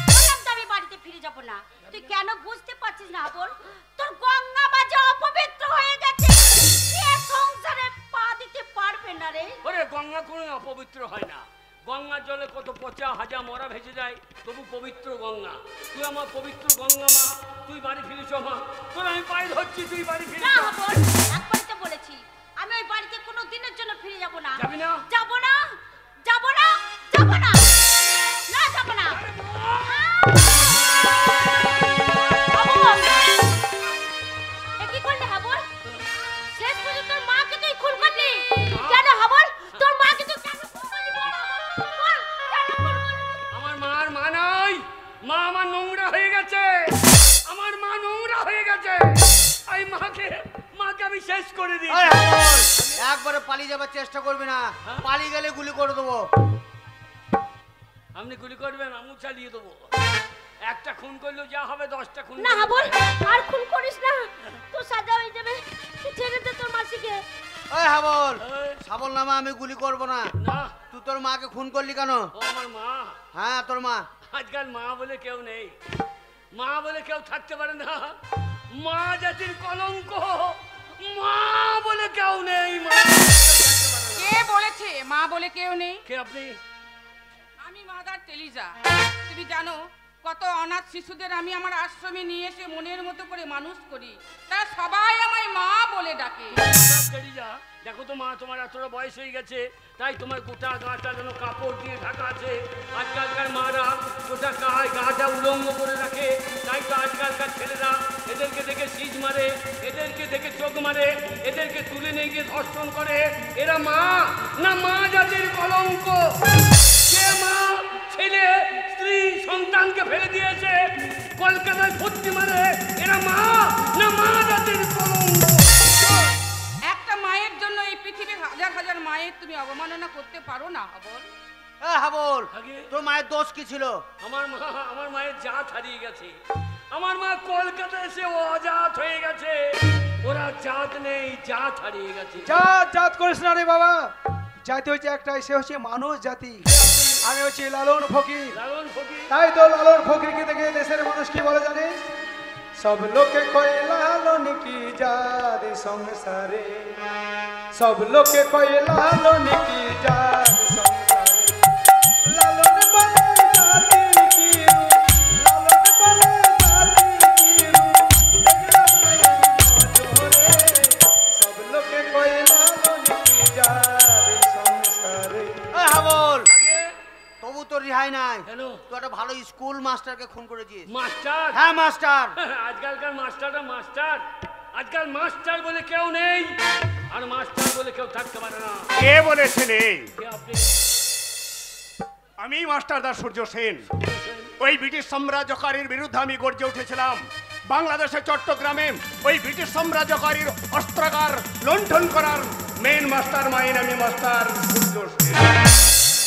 বললাম তো আমি বাড়িতে ফিরে যাব না। তুই কেন বুঝতে পারছিস না বল? তোর গঙ্গা বাজে অপবিত্র হয়ে গেছে, এ সংসারে পা দিতে পারবে না রে। ওরে গঙ্গা কোনো অপবিত্র হয় না। গঙ্গার জলে কত পচা হাজা মরা ভেসে যায়, তবু পবিত্র গঙ্গা। তুই আমার পবিত্র গঙ্গা মা, তুই বাড়ি ফিরেছ মা। তোর আমি পায়ে ধরছি, তুই বাড়ি ফিরে। না বল, একবার তো বলেছি আমি ওই বাড়িতে কোনো দিনের জন্য ফিরে যাব না। যাবি না? যাব না, যাব না, যাব না, না যাব না। হাবল, এ কি করলি হাবল? শেষ পর্যন্ত তোর মাকে তুই খুন করলি কেন হাবল? তোর মাকে তুই কেন খুন করলি বল হাবল? বল, কেন খুন করলি? আমার মার মা নাই, মা আমার নোংরা হয়ে গেছে। আমার মা নোংরা হয়ে গেছে। এই মাকে আমি শেষ করে দিই। আরে হাবল, একবারে পালিয়ে যাবার চেষ্টা করবি না। পালিয়ে গেলে গুলি করে দেবো। আপনি গুলি করবেন, আমি চালিয়ে দেবো। একটা খুন করলেও যা হবে 10টা খুন না হাবল, আর খুন করিস না, তোর সাজা হয়ে যাবে। তুই ছেড়ে দে তোর মাসিকে। ওই হাবল, এই, সাবল নামা আমি গুলি করব না। না, তুই তোর মাকে খুন করলি কেন? ও আমার মা। হ্যাঁ তোর মা। আজকাল মা বলে কেউ নেই, মা বলে কেউ থাকতে পারে না। মা জাতির কলঙ্ক, মা বলে কেউ নেই। মা কে বলেছে মা বলে কেউ নেই? কে আপনি? আমি মাদার টেলিজা। তুমি জানো কত অনাথ শিশুদের আমি আমার আশ্রমে নিয়ে এসে মনের মতো করে মানুষ করি। তারা সবাই আমায় মা বলে ডাকে। যা দেখো তো মা, তোমার এতটা বয়স হয়ে গেছে, তাই তোমার গোটা গাটা যেন কাপড় দিয়ে ঢাকা আছে। আজকালকার মারা গোটা গাটা উলঙ্গ করে রাখে, তাই তো আজকালকার ছেলেরা এদেরকে দেখে সিজ মারে, এদেরকে দেখে চোখ মারে, এদেরকে তুলে নিয়ে গিয়ে ধর্ষণ করে। এরা মা না মা জাতির কলঙ্ক? যে মা ছেলে স্ত্রী সন্তানকে ফেলে দিয়েছে, কলকাতায় ফুর্তি মারে, এরা মা না মা জাতির কলঙ্ক? একটা মায়ের জন্য এই পৃথিবীর হাজার হাজার মায়ের তুমি অবমাননা করতে পারো না হাবল? হাবল, আগে তোর মায়ের দোষ কি ছিল? আমার মায়ের জাত হারিয়ে গেছে। আমার মা কলকাতায় এসে অজাত হয়ে গেছে। ওরা জাত নেই, জাত হারিয়ে গেছে। জাত জাত করিস না রে বাবা, জাতি হচ্ছে একটাই, সে হচ্ছে মানুষ জাতি। আমি হচ্ছি লালন ফকির। লালন ফকির। তাই তো লালন ফকিরকে দেখে দেশের মানুষ কি বলে জানিস? সব লোকে কয়ে লালন কি যার সংসারে, সব লোকে কয়ে লালন কি যার সংসারে, লালন বলে জাতি কি রূপ, লালন বলে জাতি কি রূপ, দেখলাম মায়ের নজরে, সব লোকে কয়ে লালন কি যার সংসারে। হাবল, আগে তবু তো রেহাই নাই। কেন? তুই একটা ভালো স্কুল মাস্টারকে খুন করেছিস। মাস্টার? হ্যাঁ মাস্টার। আজকালকার মাস্টারটা মাস্টার, আজকাল মাস্টার বলে কেউ নেই, আর মাস্টার বলে কেউ থাকতে পারে না। কে বলেছে নেই? কে আপনি? আমি মাস্টারদা সূর্য সেন। ওই ব্রিটিশ সাম্রাজ্যকারীর বিরুদ্ধে আমি গর্জে উঠেছিলাম। বাংলাদেশের চট্টগ্রামে ওই ব্রিটিশ সাম্রাজ্যকারীর অস্ত্রাগার লুণ্ঠন করার মেইন মাস্টার মাইন্ড আমি মাস্টার সূর্য সেন।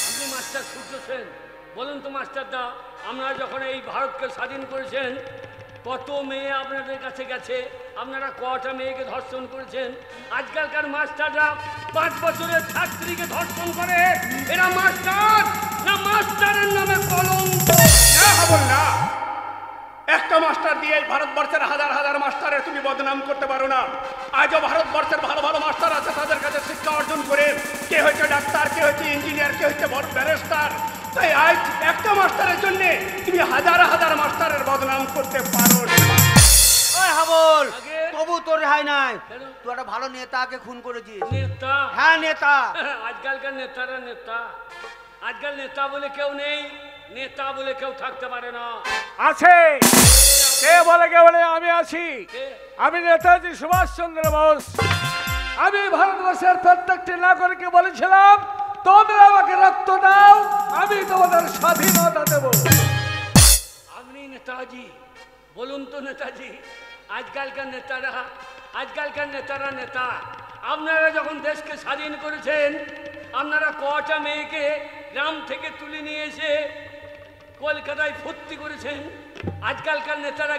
আপনি মাস্টার সূর্য সেন? বলুন তো মাস্টারদা, আপনারা যখন এই ভারতকে স্বাধীন করেছেন কত মেয়ে আপনাদের কাছে গেছে, আপনারা কটা মেয়েকে ধর্ষণ করেছেন? আজকালকার মাস্টাররা 5 বছরের ছাত্রীকে ধর্ষণ করে, এরা মাস্টার না মাস্টারের নামে কলঙ্ক? না হাবল না, একটা মাস্টার দিয়ে এই ভারতবর্ষের হাজার হাজার মাস্টারের তুমি বদনাম করতে পারো না। আজও ভারতবর্ষের ভালো ভালো মাস্টার আছে, তাদের কাছে শিক্ষা অর্জন করে কে হচ্ছে ডাক্তার, কে হচ্ছে ইঞ্জিনিয়ার, কে হচ্ছে বড় ব্যারিস্টার। তাই আজ একটা মাস্টারের জন্য তুমি হাজার হাজার মাস্টারের বদনাম করতে পারো না। ওই হাবল, আগে? তবু তো রেহাই নাই। কেন? তুই একটা ভালো নেতাকে খুন করেছিস। নেতা? হ্যাঁ নেতা। আজকালকার নেতারা নেতা, আজকাল নেতা বলে কেউ নেই, নেতা বলে কেউ থাকতে পারে না। আছে কে বলে, কে বলে? আমি আছি, কে? আমি নেতাজি সুভাষচন্দ্র বোস। আমি ভারতবর্ষের প্রত্যেকটি নাগরিককে বলেছিলাম, তোমরা আমাকে রক্ত দাও, আমি তোমাদের স্বাধীনতা দেব। আপনি নেতাজি? বলুন তো নেতাজি, আজকালকার নেতারা নেতা। আপনারা যখন দেশকে স্বাধীন করেছেন, আপনারা কটা মেয়েকে গ্রাম থেকে তুলে নিয়ে এসে কলকাতায় ভর্তি করেছেন? আজকালকার নেতারা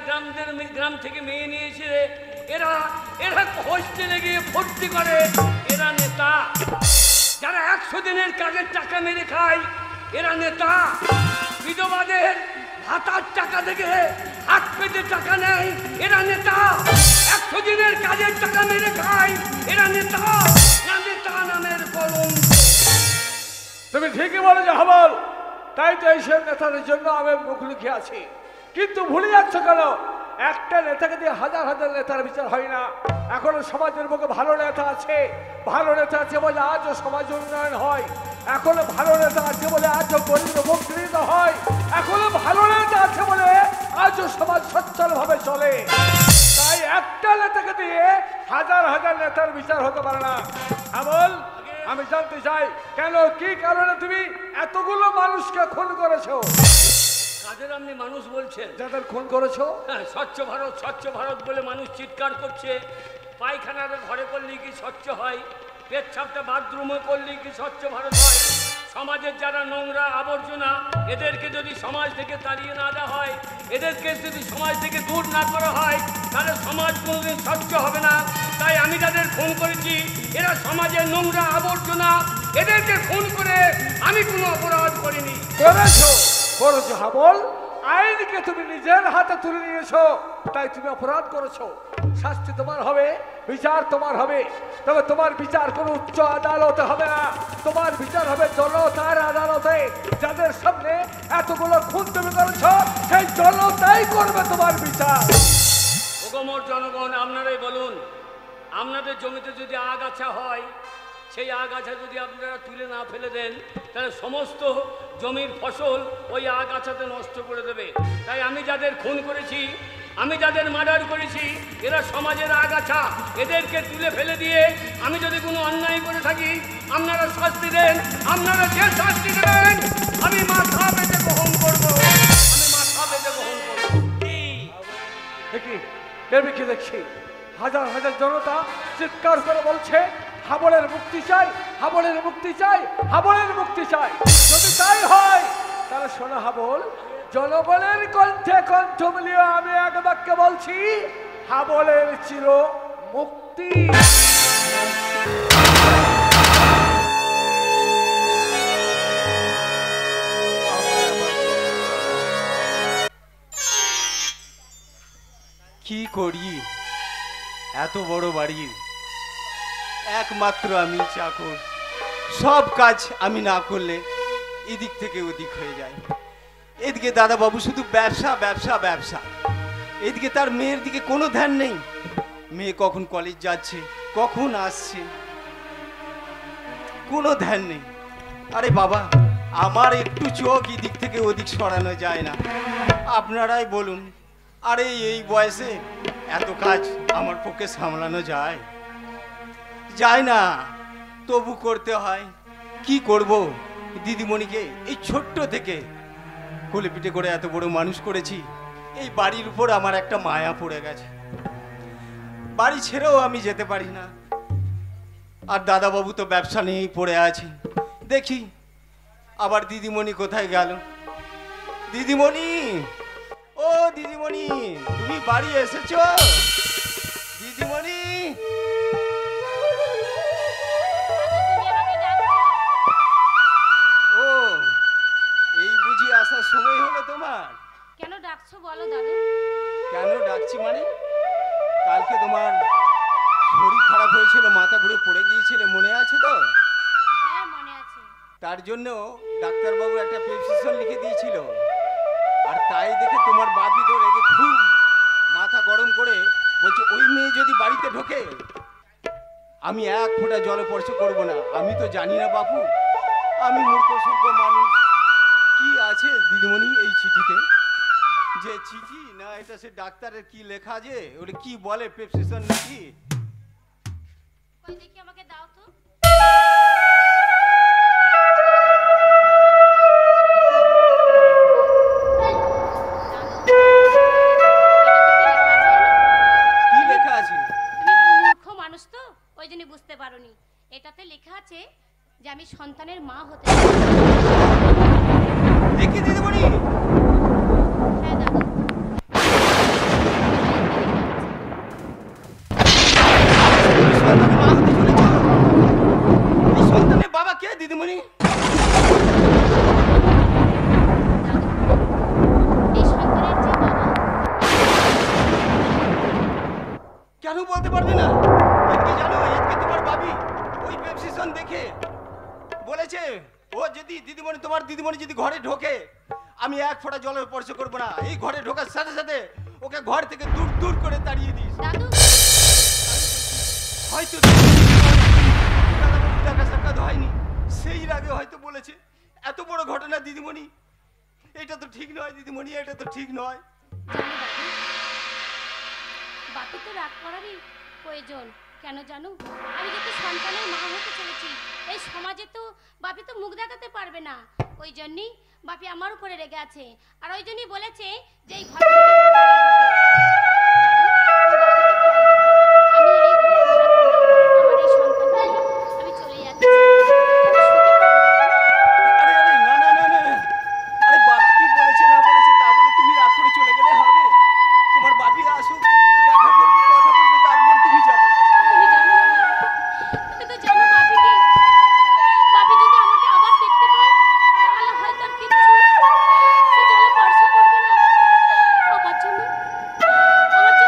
গ্রাম থেকে মেয়ে নিয়ে এসে এরা হোস্টেলে গিয়ে ভর্তি করে, এরা নেতা। যারা 100 দিনের কাজের টাকা মেরে খায়, এরা নেতা। বিধবাদের ভাতার টাকা থেকে হাত পেতে টাকা নেয়, এরা নেতা। 100 দিনের কাজের টাকা মেরে খায়, এরা নেতা না নেতা নামের কলঙ্ক। তুমি ঠিকই বলেছো হাবল, তাই তো এইসব নেতাদের জন্য আমি মুখ লুকিয়ে আছি। কিন্তু ভুলে যাচ্ছ কেন, একটা নেতাকে দিয়ে হাজার হাজার নেতার বিচার হয় না। এখনো সমাজের বুকে ভালো নেতা আছে, ভালো নেতা আছে বলে আজও সমাজ উন্নয়ন হয়। এখনো ভালো নেতা আছে বলে আজও গরিব উপকৃত হয়। এখনো ভালো নেতা আছে বলে আজও সমাজ সচ্ছলভাবে চলে। তাই একটা নেতাকে দিয়ে হাজার হাজার নেতার বিচার হতে পারে না। হাবল, আমি জানতে চাই কেন, কি কারণে তুমি এতগুলো মানুষকে খুন করেছো? কাদের আপনি মানুষ বলছেন? যাদের খুন করেছো? হ্যাঁ, স্বচ্ছ ভারত বলে মানুষ চিৎকার করছে। পায়খানাটা ঘরে করলেই কি স্বচ্ছ হয়? পেচ্ছাপটা বাথরুমে করলেই কি স্বচ্ছ ভারত হয়? সমাজের যারা নোংরা আবর্জনা, এদেরকে যদি সমাজ থেকে তাড়িয়ে না দেওয়া হয়, এদেরকে যদি সমাজ থেকে দূর না করা হয়, তাহলে সমাজ কোনোদিন স্বচ্ছ হবে না। তাই আমি যাদের খুন করেছি, এরা সমাজের নোংরা আবর্জনা, এদেরকে খুন করে আমি কোনো অপরাধ করিনি। করেছো হাবল, আইনকে তুমি নিজের হাতে তুলে নিয়েছো, তাই তুমি অপরাধ করেছো। শাস্তি তোমার হবে, বিচার তোমার হবে। তবে তোমার বিচার কোনো উচ্চ আদালতে হবে না, তোমার বিচার হবে জনতার আদালতে। যাদের সামনে এতগুলো খুন তুমি করেছো, সেই জনতাই করবে তোমার বিচার। ওগমর জনগণ, আপনারাই বলুন, আপনাদের জমিতে যদি আগাছা হয়, সেই আগাছা যদি আপনারা তুলে না ফেলে দেন, তাহলে সমস্ত জমির ফসল ওই আগাছাতে নষ্ট করে দেবে। তাই আমি যাদের খুন করেছি, আমি যাদের মার্ডার করেছি, এরা সমাজের আগাছা, এদেরকে তুলে ফেলে দিয়ে আমি যদি কোনো অন্যায় করে থাকি, আপনারা শাস্তি দেন। আপনারা যে শাস্তি দেবেন আমি মাথা পেতে গ্রহণ করব, আমি মাথা পেতে গ্রহণ করব। দেখি আমি কি দেখছি, হাজার হাজার জনতা চিৎকার করে বলছে, হাবলের মুক্তি চাই, হাবলের মুক্তি চাই, হাবলের মুক্তি চাই। যদি তাই হয় তাহলে শোনো হাবল, জনগণের কণ্ঠে কণ্ঠ মিলিয়ে আমি এক বাক্যে বলছি, হাবলের চির মুক্তি। কি করি, এত বড় বাড়ির একমাত্র আমি চাকর, সব কাজ আমি না করলে এদিক থেকে ওদিক হয়ে যায়। এদিকে দাদাবাবু শুধু ব্যবসা ব্যবসা ব্যবসা, এদিকে তার মেয়ের দিকে কোনো ধ্যান নেই। মেয়ে কখন কলেজ যাচ্ছে, কখন আসছে, কোনো ধ্যান নেই। আরে বাবা, আমার একটু চোখ এদিক থেকে ওদিক সরানো যায় না, আপনারাই বলুন। আরে এই বয়সে এত কাজ আমার পক্ষে সামলানো যায়? যায় না, তবু করতে হয়। কি করব, দিদিমণিকে এই ছোট্ট থেকে কোলে পিঠে করে এত বড় মানুষ করেছি। এই বাড়ির উপর আমার একটা মায়া পড়ে গেছে, বাড়ি ছেড়েও আমি যেতে পারি না। আর দাদাবাবু তো ব্যবসা নিয়েই পড়ে আছে। দেখি আবার দিদিমণি কোথায় গেল। দিদিমণি, ও দিদিমণি, তুমি বাড়ি এসেছো? দিদিমণি, ও এই বুঝি আসার সময় হলো তোমার? কেন ডাকছো বলো দাদু? কেন ডাকছি মানে, কালকে তোমার শরীর খারাপ হয়েছিল, মাথা ঘুরে পড়ে গিয়েছিলে, মনে আছে তো? হ্যাঁ মনে আছে। তার জন্য ডাক্তারবাবু একটা প্রেসক্রিপশন লিখে দিয়েছিল। আর তাই দেখে তোমার বাপি তো রেগে খুব মাথা গরম করে বলছে, ওই মেয়ে যদি বাড়িতে ঢোকে আমি এক ফোঁটা জল স্পর্শ করবো না। আমি তো জানি না বাপু, আমি মূর্খ সূর্খ মানুষ। কি আছে দিদিমণি এই চিঠিতে? যে চিঠি না, এটা সে ডাক্তারের কি লেখা, যে ওটা কি বলে, প্রেসক্রিপশন নাকি? কই দেখি, আমাকে দাও তো। কি লেখা আছে? তুমি মূর্খ মানুষ তো, ওই জন্য বুঝতে পারোনি। এটাতে লেখা আছে যে আমি সন্তানের মা হতে চাই। দেখি দিদিমণি। হ্যাঁ দাদু। এই সন্তানের বাবা কে দিদিমণি? এই সন্তানের যে বাবা, কেন বলতে পারবে না? এদিকে জানো, এদিকে তোমার বাবি ওই প্রেসক্রিপশন দেখে বলেছে, ও যদি দিদিমণি, তোমার দিদিমণি যদি ঘরে ঢোকে আমি এক ফোঁটা জলের স্পর্শ করবো না। এই ঘরে ঢোকার সাথে সাথে ওকে ঘর থেকে দূর দূর করে তাড়িয়ে দিস। দাদু হয়তো দাদাবাবু দেখা সাক্ষাৎ হয়নি, সেই রাগে হয়তো বলেছে। এত বড় ঘটনা দিদিমণি, এটা তো ঠিক নয় দিদিমণি, এটা তো ঠিক নয়। জানি দাদু, বাপি তো রাগ করারই প্রয়োজন। কেন জানো, আমি যেহেতু সন্তানের মা হতে চলেছি, এই সমাজে তো বাপি তো মুখ দেখাতে পারবে না। ওই জন্যই বাপি আমার উপরে রেগে আছে, আর ওই জন্যই বলেছে যে এই ঘর থেকে তাড়িয়ে দিতে। দাদু, তুমি বাপিকে খেয়াল রেখো। আমি এই ঘরে থাকবো না, আমার এই সন্তানকে নিয়ে আমি চলে যাচ্ছি। তুমি শুতে পারবে দাদু? আরে আরে না না না না, আরে বাপি কি বলেছে না বলেছে তা বলে তুমি রাগ করে চলে গেলে হবে? তোমার বাপি আসুক, দেখা করবে, কথা বলবে, তারপর তুমি যাবে। তুমি জানো না বাবা, তুমি তো জানো বাপি কি, বাপি যদি আমাকে আবার দেখতে পায় তাহলে হয়তো আর কিচ্ছু সে জলে স্পর্শ করবে না। আমার জন্য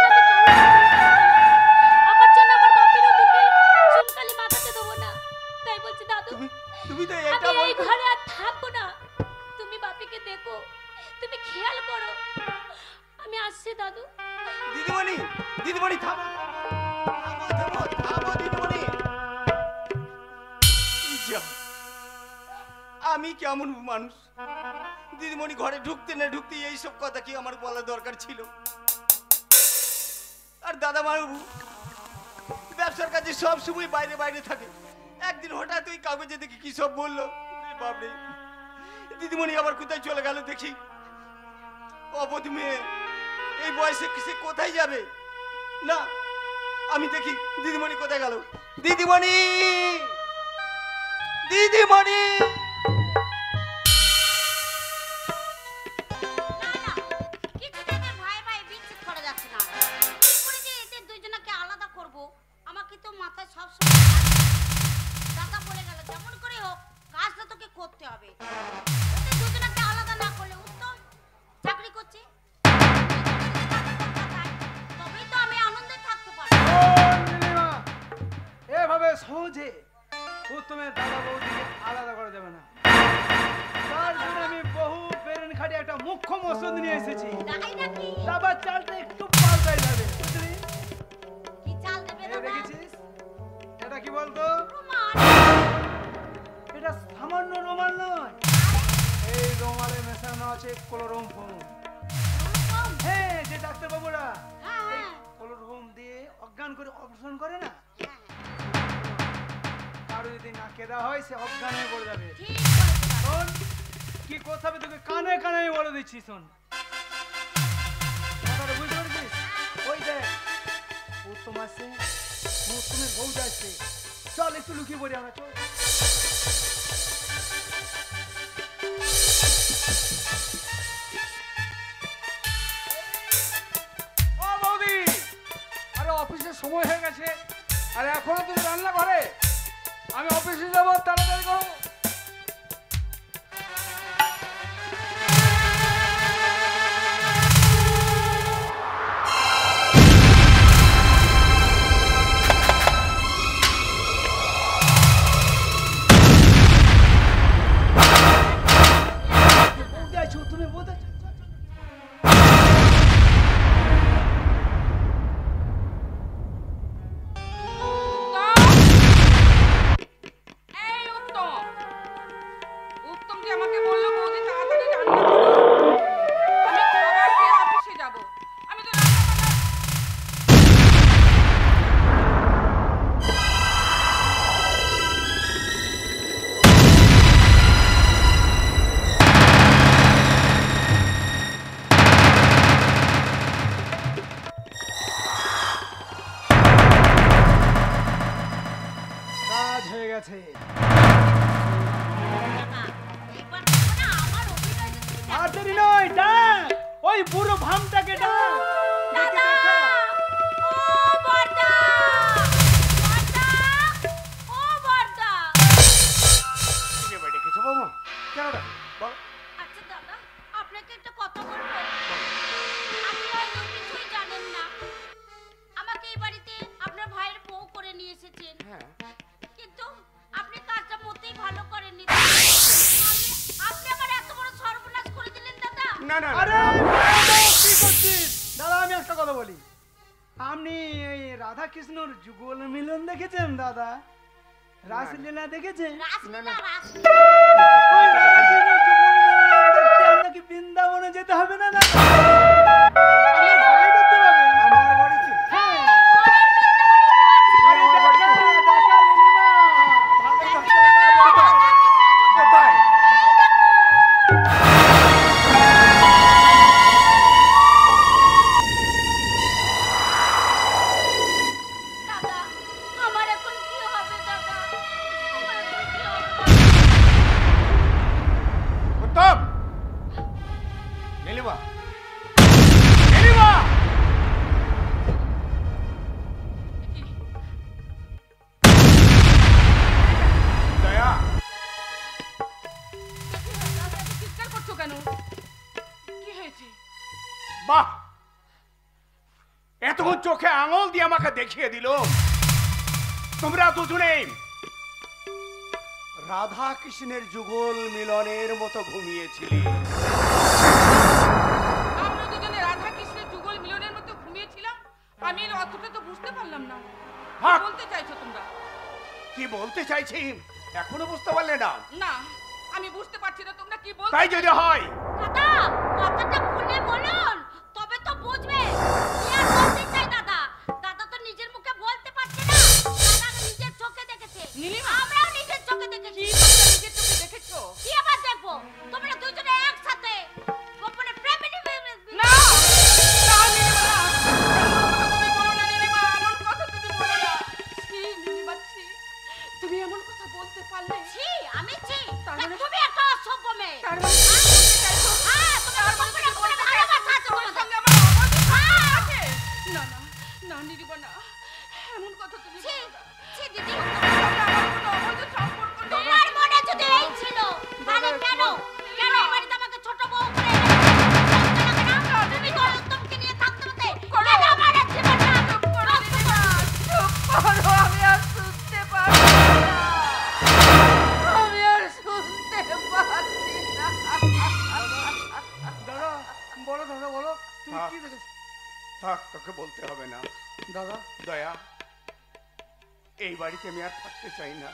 আমি কারো আমার জন্য আমার বাপির মুখে চুনকালি মাখাতে দেবো না। তাই বলছি দাদু, তুমি তো আমি এটা এই বলতে, ঘরে আর থাকবো না। তুমি বাপিকে দেখো, তুমি খেয়াল করো। আমি আসছি দাদু। দিদিমণি, দিদিমণি থামো থামো থামো থামো দিদিমণি। যা, আমি কেমন মানুষ, দিদিমণি ঘরে ঢুকতে না ঢুকতে এইসব কথা কি আমার বলা দরকার ছিল? আর দাদা বাবু ব্যবসার কাজে সব সময় বাইরে বাইরে থাকে, একদিন হঠাৎ ওই কাগজে দেখি কি সব বললো, বাবরে দিদিমণি আবার কোথায় চলে গেল দেখি। অবধ মেয়ে, এই বয়সে সে কোথায় যাবে? না, আমি দেখি দিদিমণি কোথায় গেল। দিদিমণি, দিদিমণি। না না, কিছুতে আমার ভাই ভাই বিচ্ছেদ করা যাচ্ছে না। কি করে যে এদের দুইজনকে আলাদা করব, আমাকে তো মাথায় সব সময় দাদা বলে গেল যেমন করে হোক কাজটা তোকে করতে হবে। এদের দুজনকে আলাদা না করলে উত্তম চাকরি করছে, তবে সহজে উত্তমের দাদা বৌদিকে আলাদা করা যাবে না। তার জন্য আমি বহু বেরেন খাটি একটা মুখ্য মসজিদ নিয়ে এসেছি। তাই নাকি? তারপর চালটা একটু পাল্টাই যাবে, বুঝলি? কি চাল দেবে এই দাদা? দেখেছিস? এটা কি বলতো? রুমাল। এটা সামান্য রুমাল নয়, এই রুমালে মেশানো আছে ক্লোরোফর্ম। এরকম? হ্যাঁ, যে ডাক্তারবাবুরা হ্যাঁ, এই হ্যাঁ। ক্লোরোফর্ম দিয়ে অজ্ঞান করে অপারেশন করে না, হ্যাঁ, কারো যদি না কেদা হয় সে অজ্ঞান হয়ে পড়ে যাবে। ঠিক বলেছো দাদা। শোন, কি কথা হবে তোকে কানে কানে আমি বলে দিচ্ছি, শোন। কথাটা বুঝতে পারছিস? ওই দেখ, উত্তম আসছে, উত্তমের বউ যাচ্ছে। চল একটু লুকিয়ে পড়ি আমরা, চল। ও বৌদি, আরে অফিসের সময় হয়ে গেছে, আর এখনো তুমি রান্না করে? আমি অফিসে যাবো, তাড়াতাড়ি করো। বউ যাচ্ছে, উত্তমের বউ যাচ্ছে। এই উত্তম, উত্তম যে আমাকে বললো বৌদি তাড়াতাড়ি রান্না করো, আমি খাবার খেয়ে অফিসে যাব। আমি তো রান্না বান্না কাজ হয়ে গেছে। দাদা, এবার দেখো না আমার অভিনয় যে তুমি আর দেরি নয়, ডাক ওই বুড়ো ভামটাকে ডাক। ডেকে দাদা! দেখা। ও বড়দা! বড়দা! ও বড়দা! তুমি এবার ডেকেছো বৌমা? কেন ডাকো? বল। আচ্ছা দাদা, আপনাকে একটা কথা বলবো। আপনি হয়তো কিছুই জানেন না। আমাকে এই বাড়িতে আপনার ভাইয়ের বউ করে নিয়ে এসেছেন। হ্যাঁ। কিন্তু আপনি কাজটা মোটেই ভালো করেননি। আপনি আমার এত বড় সর্বনাশ করে দিলেন দাদা। না না আরে না। কি করছিস দাদা? আমি একটা কথা বলি, আপনি এই রাধা কৃষ্ণর যুগল মিলন দেখেছেন দাদা? রাসলীলা দেখেছেন? রাসলীলা, রাসলীলা। ওই রাধা কৃষ্ণর যুগল মিলন দেখতে আপনাকে বৃন্দাবনে যেতে হবে না দাদা? আপনি ঘরে দেখতে পাবেন। আমার বাড়িতে? হ্যাঁ। ঘরের বৃন্দাবনেই তো আছে। আরে দেখা, দেখা নীলিমা, ভালো দেখা, দেখা, দেখা, দেখা। রাধা কৃষ্ণ যুগল। কোথায়? এই দেখো। দাদা, আমার এখন কি হবে দাদা? আমার এখন কি হবে? উত্তম! নীলিমা! নীলিমা! দয়া! দাদা, এত চিৎকার করছো কেন? কি হয়েছে? বাহ! এতক্ষণ চোখে আঙুল দিয়ে আমাকে দেখিয়ে দিল তোমরা দুজনে রাধা কৃষ্ণের যুগল মিলনের মতো ঘুমিয়েছিলে। আমরা দুজনে রাধা কৃষ্ণের যুগল মিলনের মতো ঘুমিয়েছিলাম। আমি এর অর্থটা তো বুঝতে পারলাম না। কি হাক! বলতে চাইছো তোমরা? কি বলতে চাইছি এখনো বুঝতে পারলে না? না, আমি বুঝতে পারছি না তোমরা কি বলতে। তাই যদি হয় দাদা, কথাটা খুলে বলুন, তবে তো বুঝবে। কি আর বলতে চাই দাদা? দাদা তো নিজের মুখে বলতে পারছে না। দাদা নিজের চোখে দেখেছে। নীলিমা! আমরাও নিজের চোখে দেখেছি। কি তোমরা নিজের চোখে দেখেছো? কি আবার দেখবো? তোমরা দুজনে একসাথে গোপনে প্রেমে নিবে। না, না নীলিমা, না। এমন কথা তুমি বলো না নীলিমা, এমন কথা তুমি বলো না। ছি নীলিমা, ছি। তুমি এমন কথা বলতে পারলে? ছি, আমি ছি। তার মানে- তুমি একটা অসভ্য মেয়ে। তার মানে তুমি বলতে চাইছো? হ্যাঁ, তুমি তো গোপনে গোপনে ভালোবাসা আছে তোমার তোমাদের। সঙ্গে আমার অবৈধ সম্পর্ক আছে? না না না নীলিমা, না, এমন কথা তুমি ছি, বলো না। ছি দিদি। তোমার সঙ্গে আমার কোনো অবৈধ সম্পর্ক নেই। তোমার মনে যদি এই ছিল, তাহলে কেন কেন এই বাড়িতে আমাকে ছোট বউ করে এনেছো? তুমি তো উত্তমকে নিয়ে থাকতে হতে। কেন আমার জীবনটা চুপ করো নীলিমা, চুপ করো, আমি আর শুনতে পারবো তোকে বলতে হবে না। দাদা দয়া, এই বাড়িতে আমি আর থাকতে চাই না।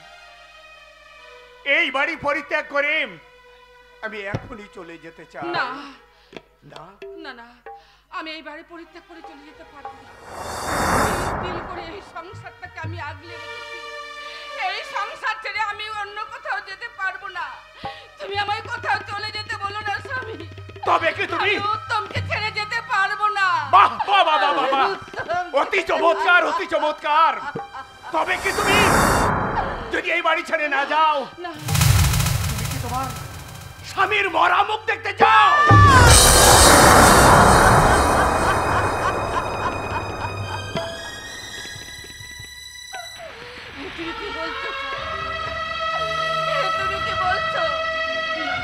এই বাড়ি পরিত্যাগ করে আমি এখনই চলে যেতে চাই। না না না না, আমি এই বাড়ি পরিত্যাগ করে চলে যেতে পারবো না। দিল করে এই সংসারটাকে আমি আগলে রেখেছি, এই সংসার ছেড়ে আমি অন্য কোথাও যেতে পারবো না। তুমি আমায় কোথাও চলে যেতে বলো না স্বামী। তবে কি তুমি? আমি উত্তমকে ছেড়ে যেতে পারবো না। বাহ বাহ বাহ বাহ বাহ, অতি চমৎকার, অতি চমৎকার। তবে কি তুমি যদি এই বাড়ি ছেড়ে না যাও, না, তুমি কি তোমার স্বামীর মরা মুখ দেখতে চাও? তুমি কি বলছো? তুমি কি বলছো? না,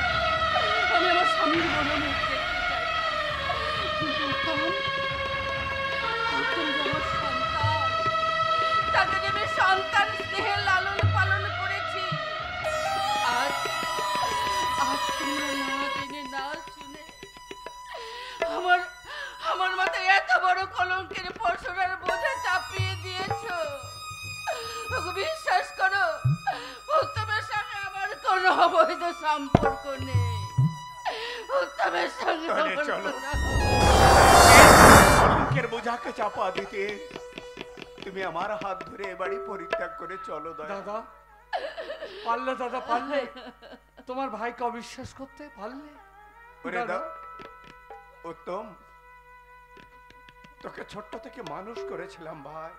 আমি আমার স্বামীর মরা মুখ দেখতে চাই না। কিন্তু উত্তম যে আমার সন্তান, তাকে যে আমি সন্তান স্নেহে লালন পালন করেছি, আজ তোমরা না জেনে না শুনে আমার মাথায় এত বড় কলঙ্কের পরশরার বোঝা চাপিয়ে দিয়েছো। ওকে বিশ্বাস করো, উত্তমের সঙ্গে আমার কোনো অবৈধ সম্পর্ক নেই। উত্তমের সঙ্গে তাহলে আমার চলো। কোনো কলঙ্কের বোঝাকে চাপা দিতে তুমি আমার হাত ধরে এ বাড়ি পরিত্যাগ করে চলো। দয়া, দাদা পারলে, দাদা পারলে তোমার ভাইকে অবিশ্বাস করতে পারলে। ওরে দাও উত্তম, তোকে ছোট্ট থেকে মানুষ করেছিলাম ভাই।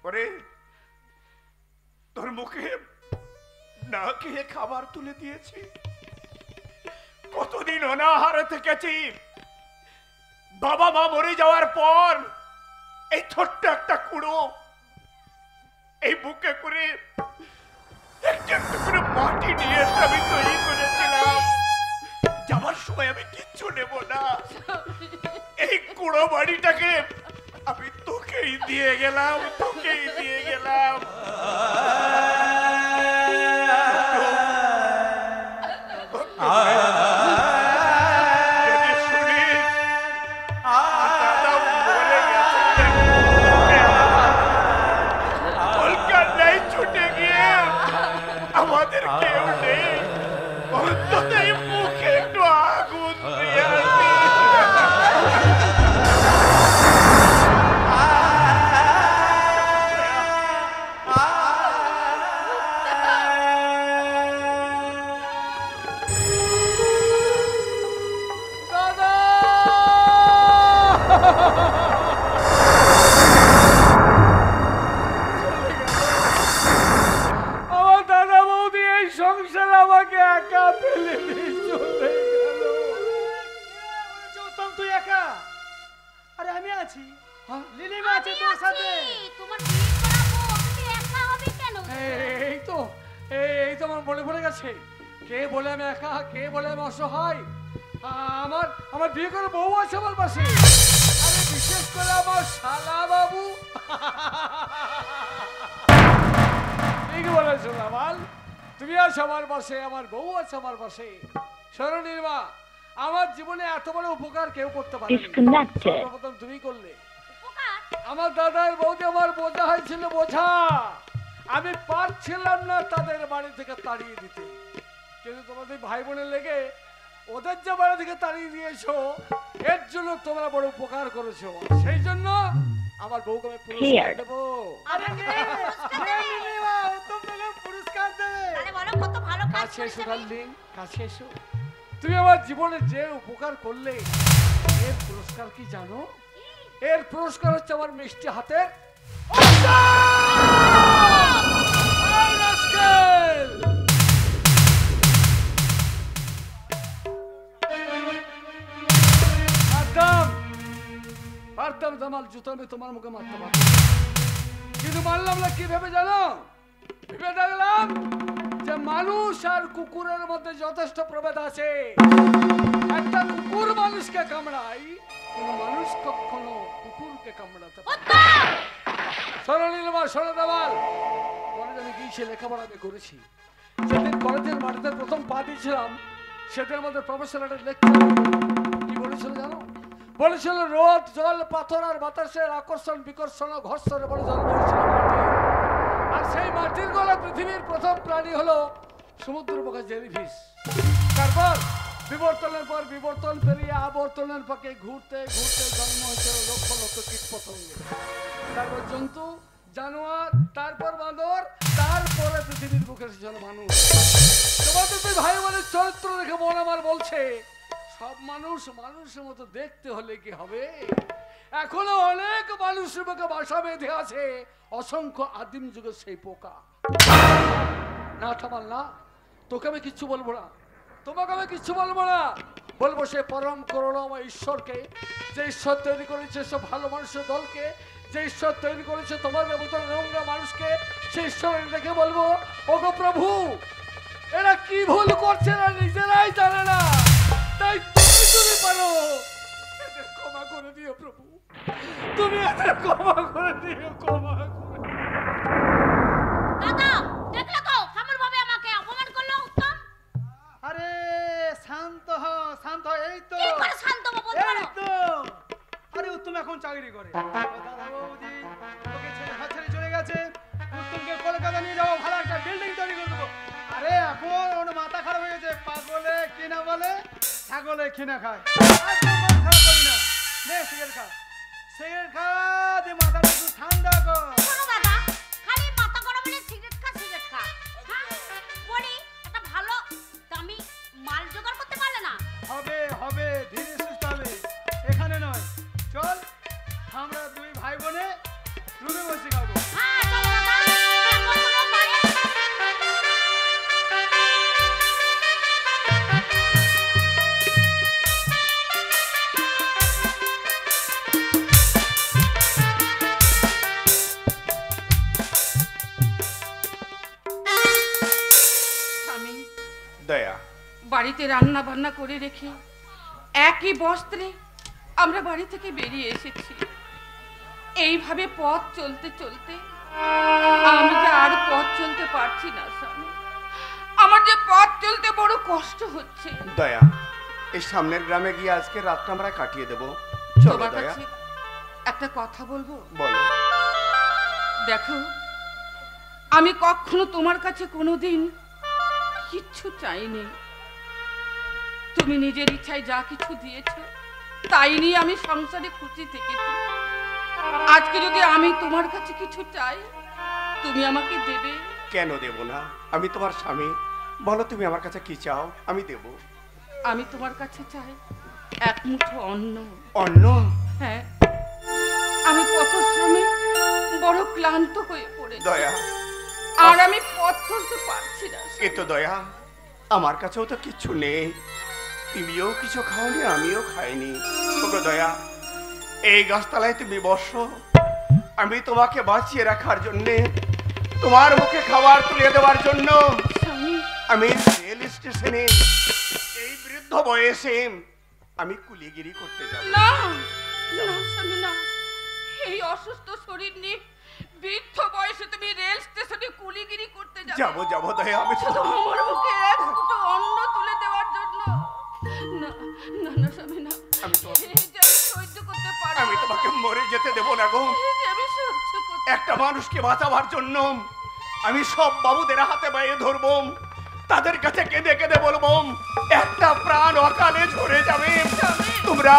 ওরে তোর মুখে না খেয়ে খাবার তুলে দিয়েছি, কতদিন অনাহারে থেকেছি। বাবা মা মরে যাওয়ার পর এই ছোট্ট একটা কুড়ো এই বুকে করে একটু একটু করে মাটি নিয়ে এসে আমি তৈরি করেছিলাম। যাবার সময় আমি কিচ্ছু নেব না, এই কুড়ো বাড়িটাকে আমি তোকেই দিয়ে গেলাম, তোকেই দিয়ে গেলাম। যদি শুনিস দাদা বলে গেছে কলকাতায় ছুটে গিয়ে আমাদের কেউ নেই, অন্তত এই মুখে একটু আগুন দিয়ে আসবি। আমার দাদা বৌদি এই সংসার আমাকে একা ফেলে দিয়ে চলে গেল। উত্তম তুই একা? আরে আমি আছি, হ্যাঁ? লিলিমা আছে তোর সাথে। তোমার বিয়ে করাবো, তুমি একা হবে কেন? এই তো আমার মনে পড়ে গেছে। কে বলে আমি একা, কে বলে আমি অসহায়। আমার বিয়ে করে বউ আছে আমার পাশে। আরে বিশেষ করে আমার শালা বাবু। ঠিক বলেছো রামাল, তুমি আছো আমার পাশে, আমার বউ আছে আমার পাশে। শোনো নির্মা, আমার জীবনে এত বড় উপকার কেউ করতে পারে সর্বপ্রথম তুমি করলে। উপকার? আমার দাদার বৌদি আমার বোঝা হয়েছিল, বোঝা। আমি পারছিলাম না তাদের বাড়ি থেকে তাড়িয়ে দিতে, কিন্তু তোমাদের ভাই বোনের লেগে ওদের যে বাড়ি থেকে তাড়িয়ে দিয়েছো, এর জন্য তোমরা বড় উপকার করেছো। সেই জন্য আমার বউকে আমি পুরস্কার দেবো। আরে লিলিমা, উত্তম তোকে পুরস্কার দেবে। তাহলে বলো কত ভালো কাজ কাছে এসো করেছো। ডার্লিং, কাছে এসো। তুমি আমার জীবনে যে উপকার করলে, এর পুরস্কার কি জানো? এর পুরস্কার হচ্ছে আমার মিষ্টি হাতের পারতাম জামাল জুতো আমি তোমার মুখে মারতে পারতাম, কিন্তু মারলাম না। কি ভেবে জানো? ভেবে দেখলাম যে মানুষ আর কুকুরের মধ্যে যথেষ্ট প্রভেদ আছে। একটা কুকুর মানুষকে কামড়ায়, কোন মানুষ কখনো কুকুরকে কামড়াতে পারে না। শোনো নীলমা, শোনো দেওয়াল, কলেজে আমি গিয়েছি, লেখাপড়া আমি করেছি। যেদিন কলেজের মাটিতে প্রথম পা দিয়েছিলাম, সেদিন আমাদের প্রফেসর একটা লেকচার কি বলেছিল জানো? বলেছিল রোদ জল পাথর আর বাতাসের আকর্ষণ বিকর্ষণ ও ঘর্ষণে বলে জন্ম হয়েছিল মাটি। আর সেই মাটির গলা পৃথিবীর প্রথম প্রাণী হলো সমুদ্র পোকা জেলিফিশ। তারপর বিবর্তনের পর বিবর্তন পেরিয়ে আবর্তনের পাকে ঘুরতে ঘুরতে জন্ম হয়েছে লক্ষ লক্ষ কীট পতঙ্গ, তারপর জন্তু জানোয়ার, তারপর বাঁদর, তারপরে পৃথিবীর বুকে এসেছিল মানুষ। তোমাদের দুই ভাই বোনের চরিত্র দেখে মন আমার বলছে সব মানুষ মানুষের মতো দেখতে হলে কি হবে? এখনো অনেক মানুষের বুকে বাসা বেঁধে আছে অসংখ্য আদিম যুগের সেই পোকা। না থামাল না, তোকে আমি কিচ্ছু বলবো না, তোমাকে আমি কিচ্ছু বলবো না, বলবো সে পরম করুণাময় ঈশ্বরকে, যে ঈশ্বর তৈরি করেছে সব ভালো মানুষের দলকে, যে ঈশ্বর তৈরি করেছে তোমাদের মতো নোংরা মানুষকে, সে ঈশ্বরের দেখে বলবো ওগো প্রভু এরা কি ভুল করছে না নিজেরাই জানে না, তাই তুমি যদি পারো এদের ক্ষমা করে দিও প্রভু, তুমি এদের ক্ষমা করে দিও, ক্ষমা করে। দাদা দেখলে তো কেমন ভাবে আমাকে অপমান করলো উত্তম। আরে শান্ত হ, শান্ত হ, এই তো কি করে শান্ত হবো বলতে পারো? এই তো। আরে উত্তম এখন চাকরি করে। ও দাদা বৌদি ওকে ছেড়ে হাত ছেড়ে চলে গেছে, উত্তমকে কলকাতা নিয়ে যাবো, ভালো একটা বিল্ডিং তৈরি করে দেবো। আরে এখন ওর মাথা খারাপ হয়ে গেছে, পাগলে কিনা বলে ছাগলে কিনা খায়। আর তো মন খারাপ করি না, নে সিগারেট খা, সিগারেট খা, দিয়ে মাথাটা একটু ঠান্ডা কর। শোনো দাদা, খালি মাথা গরম হলে সিগারেট খা, সিগারেট খা। হ্যাঁ বলি একটা ভালো দামি মাল জোগাড় করতে পারলে না? হবে হবে, ধীরে সুস্থে হবে, এখানে নয়। চল আমরা দুই ভাই বোনে রুমে বসে খাবো। হ্যাঁ চলো দাদা, দেখো কোনো মায়ের স্বামী দয়া, বাড়িতে রান্না বান্না করে রেখে একই বস্ত্রে আমরা বাড়ি থেকে বেরিয়ে এসেছি। এইভাবে পথ চলতে চলতে আমি যে আর পথ চলতে পারছি না স্বামী, আমার যে পথ চলতে বড় কষ্ট হচ্ছে। দয়া, এই সামনের গ্রামে গিয়ে আজকে রাতটা আমরা কাটিয়ে দেব। চলো তোমার দয়া। কাছে একটা কথা বলবো? বলো। দেখো, আমি কখনো তোমার কাছে কোনোদিন কিচ্ছু চাইনি, তুমি নিজের ইচ্ছায় যা কিছু দিয়েছো তাই নিয়ে আমি সংসারে খুশি থেকেছি। আজকে যদি আমি তোমার কাছে কিছু চাই তুমি আমাকে দেবে? কেন দেব না? আমি তোমার স্বামী, বলো তুমি আমার কাছে কি চাও, আমি দেব। আমি তোমার কাছে চাই এক মুঠো অন্ন। অন্ন? হ্যাঁ, আমি পথশ্রমে বড় ক্লান্ত হয়ে পড়েছি দয়া, আর আমি পথ চলতে পারছি না। কিন্তু দয়া আমার কাছেও তো কিচ্ছু নেই, তুমিও কিছু খাওনি আমিও খাইনি। ওগো দয়া, এই গাছতলায় তুমি বসো, আমি তোমাকে বাঁচিয়ে রাখার জন্যে, তোমার মুখে খাবার তুলে দেওয়ার জন্য আমি রেল স্টেশনে এই বৃদ্ধ বয়সে আমি কুলিগিরি করতে যাব। না না স্বামী, না, এই অসুস্থ শরীর নিয়ে বৃদ্ধ বয়সে তুমি রেল স্টেশনে কুলিগিরি করতে যাবে? যাবো যাবো দয়া, আমি শুধু আমার মুখে এক মুঠো অন্ন তুলে দেওয়ার জন্য? না না না স্বামী, না, আমি এই যে আমি সহ্য করতে পারি আমি না। তোমাকে মরে যেতে দেবো না গো। এই যে আমি সহ্য করতে একটা মানুষকে বাঁচাবার জন্য আমি সব বাবুদের হাতে বাইয়ে ধরবো, তাদের কাছে কেঁদে কেঁদে বলবো একটা প্রাণ অকালে ঝরে যাবে, তোমরা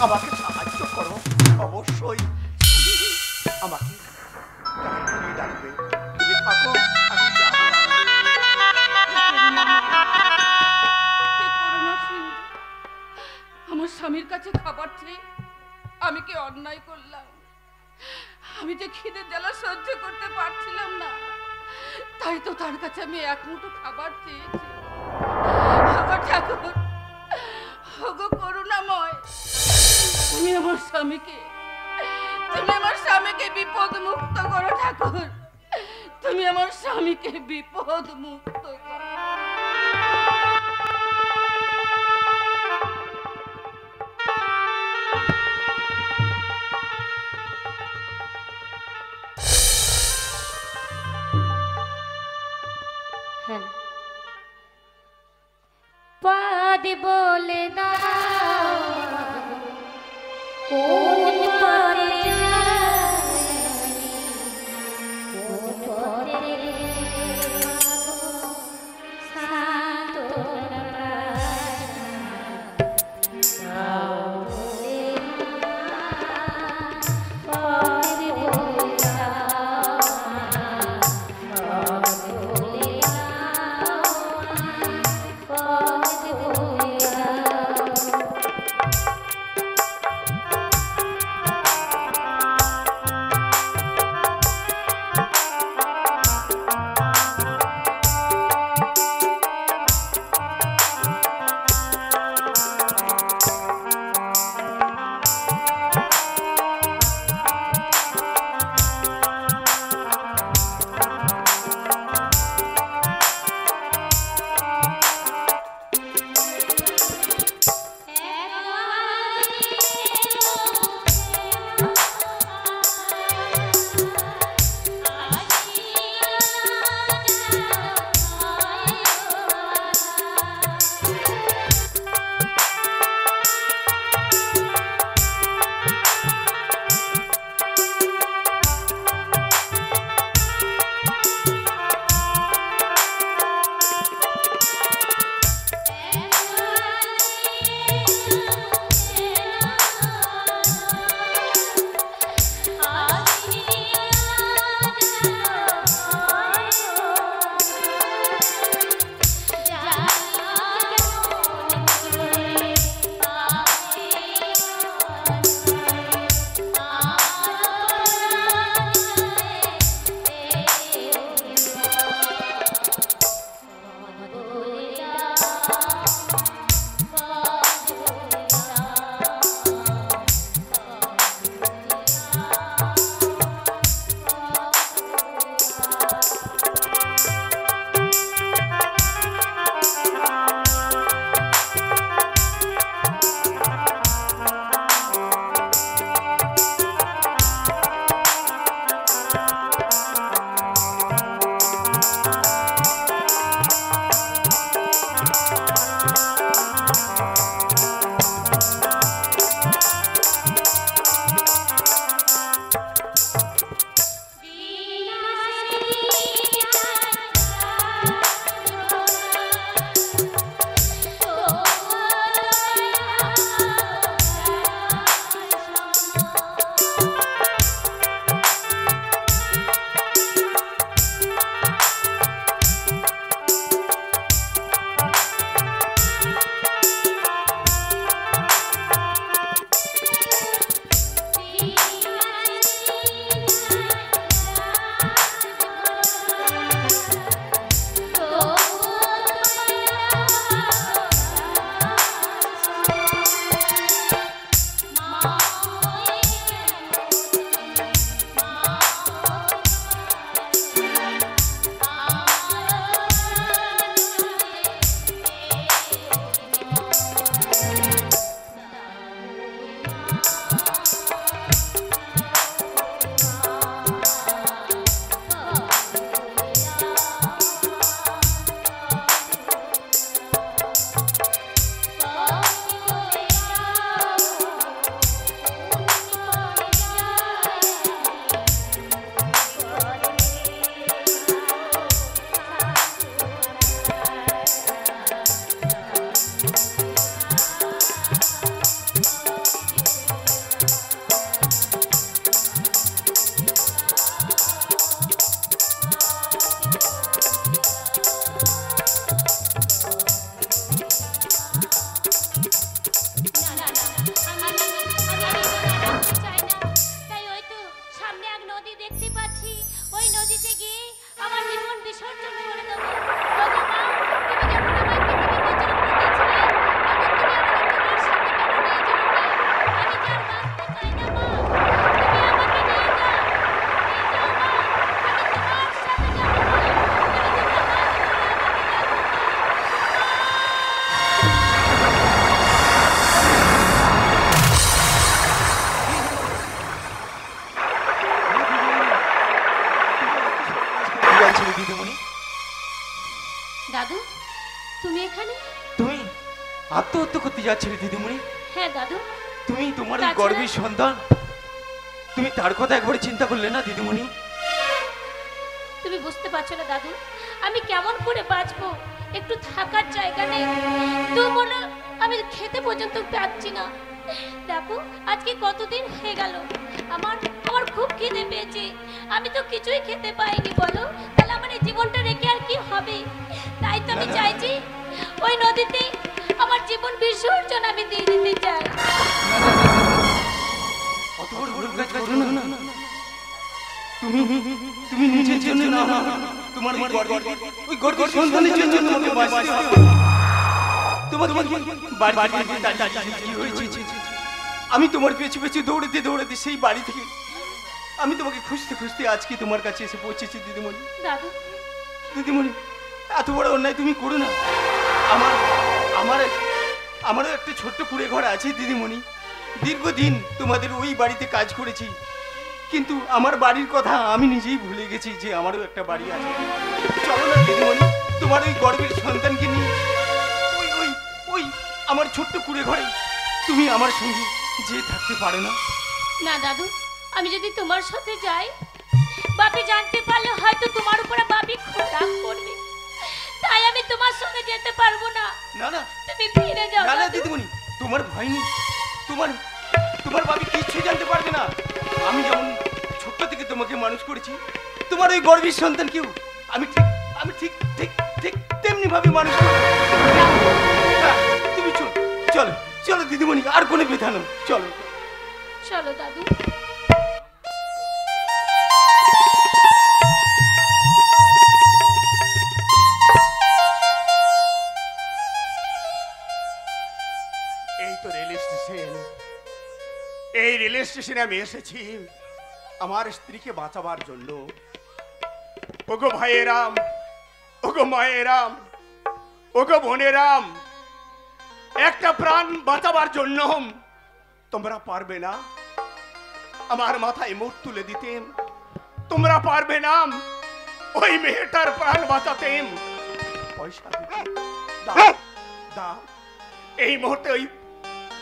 আমাকে সাহায্য করো। অবশ্যই আমাকে তাড়াতাড়ি ডাকবে। তুমি থাকো, আমি যাবো। আমার স্বামীর কাছে খাবার চেয়ে আমি কি অন্যায় করলাম? আমি যে খিদে জ্বালা সহ্য করতে পারছিলাম না, তাই তো তার কাছে আমি এক মুঠো খাবার চেয়েছি। আমার ঠাকুর, ওগো করুণাময়, তুমি আমার স্বামীকে বিপদ মুক্ত করো ঠাকুর, তুমি আমার স্বামীকে বিপদ মুক্ত করো। পদ বলে না কোন পথে যাই কোন পথে সান্তনা দাদু তুমি এখানে? তুমি আত্মহত্যা করতে যাচ্ছিলে দিদিমণি? হ্যাঁ দাদু, তুমি তোমার এই তাছাড়া- গর্বের সন্তান, তুমি তার কথা একবারে চিন্তা করলে না দিদিমণি? তুমি বুঝতে পারছো না দাদু, আমি কেমন করে বাঁচবো? একটু থাকার জায়গা নেই তো বলো, আমি খেতে পর্যন্ত পাচ্ছি না। দেখো আজকে কতদিন হয়ে গেল, আমার আমার খুব খিদে পেয়েছে, আমি তো কিছুই খেতে পাইনি। বলো তাহলে আমার এই জীবনটা রেখে আর কি হবে? তাই তো আমি চাইছি ওই নদীতে আমার জীবন বিসর্জন আমি দিয়ে দিতে চাই। অত বড় ভুল কাজ করো না। তুমি তুমি নিজের জন্য না, তোমার ওই গর্বের সন্তানের জন্য তোমাকে বাঁচতে হবে। তোমাকে বাড়ি কি হয়েছে? আমি তোমার পেছু পেছু দৌড়াতে দৌড়াতে সেই বাড়ি থেকে আমি তোমাকে খুঁজতে খুঁজতে আজকে তোমার কাছে এসে পৌঁছেছি দিদিমণি। দাদু দিদিমণি, এত বড় অন্যায় তুমি করো না। আমার আমার আমারও একটা ছোট্ট কুড়ে ঘর আছে দিদিমণি। দীর্ঘদিন তোমাদের ওই বাড়িতে কাজ করেছি, কিন্তু আমার বাড়ির কথা আমি নিজেই ভুলে গেছি যে আমারও একটা বাড়ি আছে। চলো না দিদিমণি, তোমার ওই গর্বের সন্তানকে নিয়ে ওই ওই ওই আমার ছোট্ট কুড়ে ঘরে তুমি আমার সঙ্গে যেয়ে থাকতে পারো না? না দাদু, আমি যদি তোমার সাথে যাই বাপি জানতে পারলে হয়তো তোমার উপরে বাপি খুব রাগ করবে, তাই আমি তোমার সঙ্গে যেতে পারবো না। না না তুমি ফিরে যাও না না দাদু। দিদিমণি, তোমার ভয় নেই। তোমার তোমার বাবি কিচ্ছু জানতে পারবে না। আমি যেমন ছোট্ট থেকে তোমাকে মানুষ করেছি, তোমার ওই গর্বের সন্তানকেও আমি ঠিক ঠিক ঠিক তেমনি ভাবে মানুষ করব। হ্যাঁ, তুমি চলো চলো চলো দিদিমণি, আর কোনো ব্যথা নয়, চলো চলো দাদু। এই তো রেল স্টেশন। এই রেল স্টেশনে আমি এসেছি আমার স্ত্রীকে বাঁচাবার জন্য। ওগো ভাইয়েরাম, ওগো মায়েরাম, ওগো বোনেরাম, একটা প্রাণ বাঁচাবার জন্য তোমরা পারবে না আমার মাথায় মুখ তুলে দিতে? তোমরা পারবে না ওই মেয়েটার প্রাণ বাঁচাতে? পয়সা দিতে দাও, দাও। এই মুহূর্তে ওই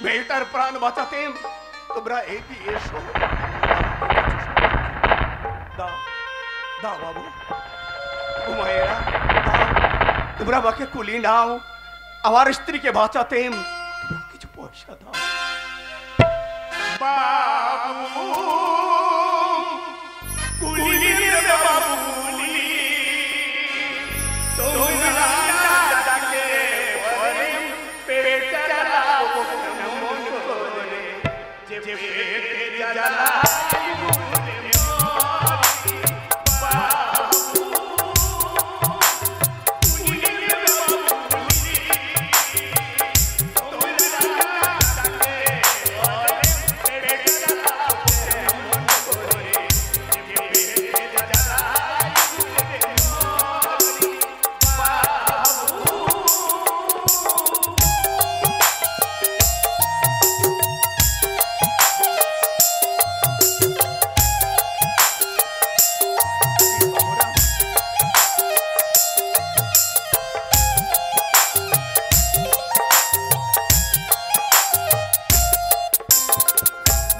মেয়েটার প্রাণ বাঁচাতে তোমরা এগিয়ে এসো। দাও দাও বাবু, ঘুমায়েরা দাও, তোমরা আমাকে কুলি নাও, আমার স্ত্রীকে বাঁচাতে তোমরা কিছু পয়সা দাও। বাবু কুলি দেবে, বাবু কুলি, তোমরা ডাকে পরে পেট জ্বালাও মন করে, যে পেট জ্বালাও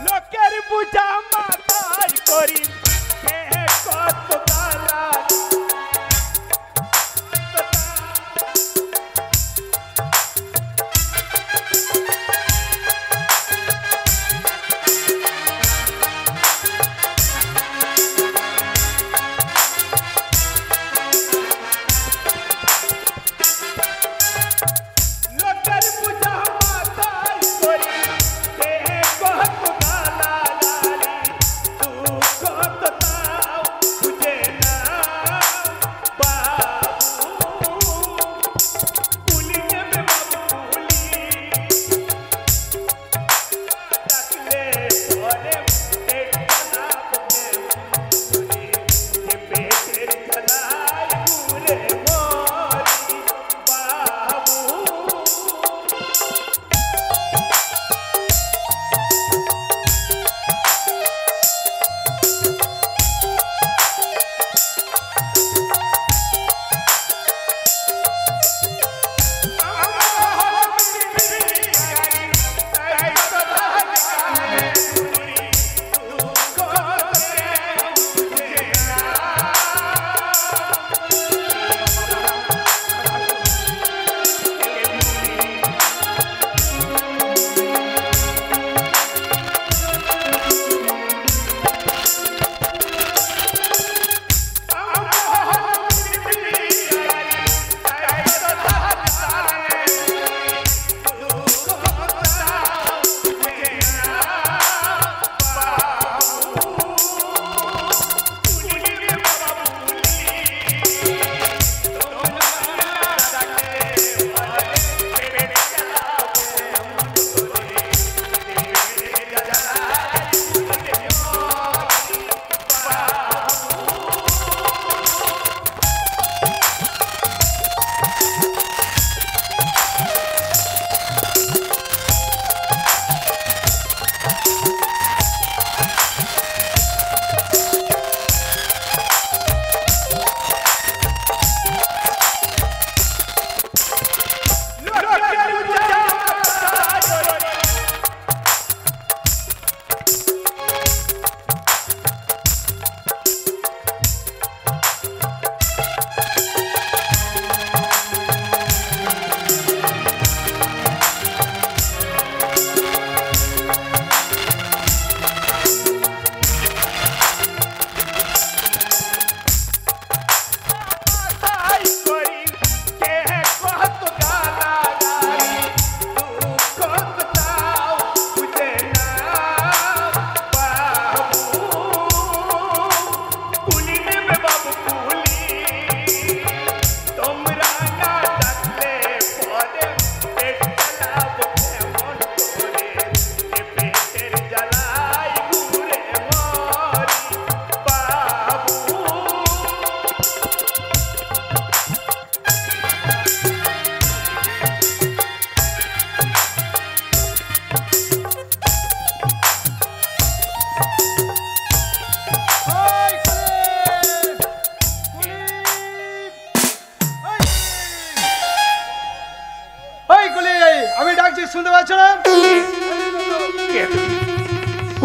লোকের বুঝা মাথায় করি কত গালা। লোকের বুঝা মাথায় করি কত গালা, তু কত তাও বুঝে না বাবু, কুলি নেবে বাবু কুলি, ডাকলে পরে পেট জ্বালাবে কুলি, যে পেটের জ্বালায় ঘুরে মরি বাবু।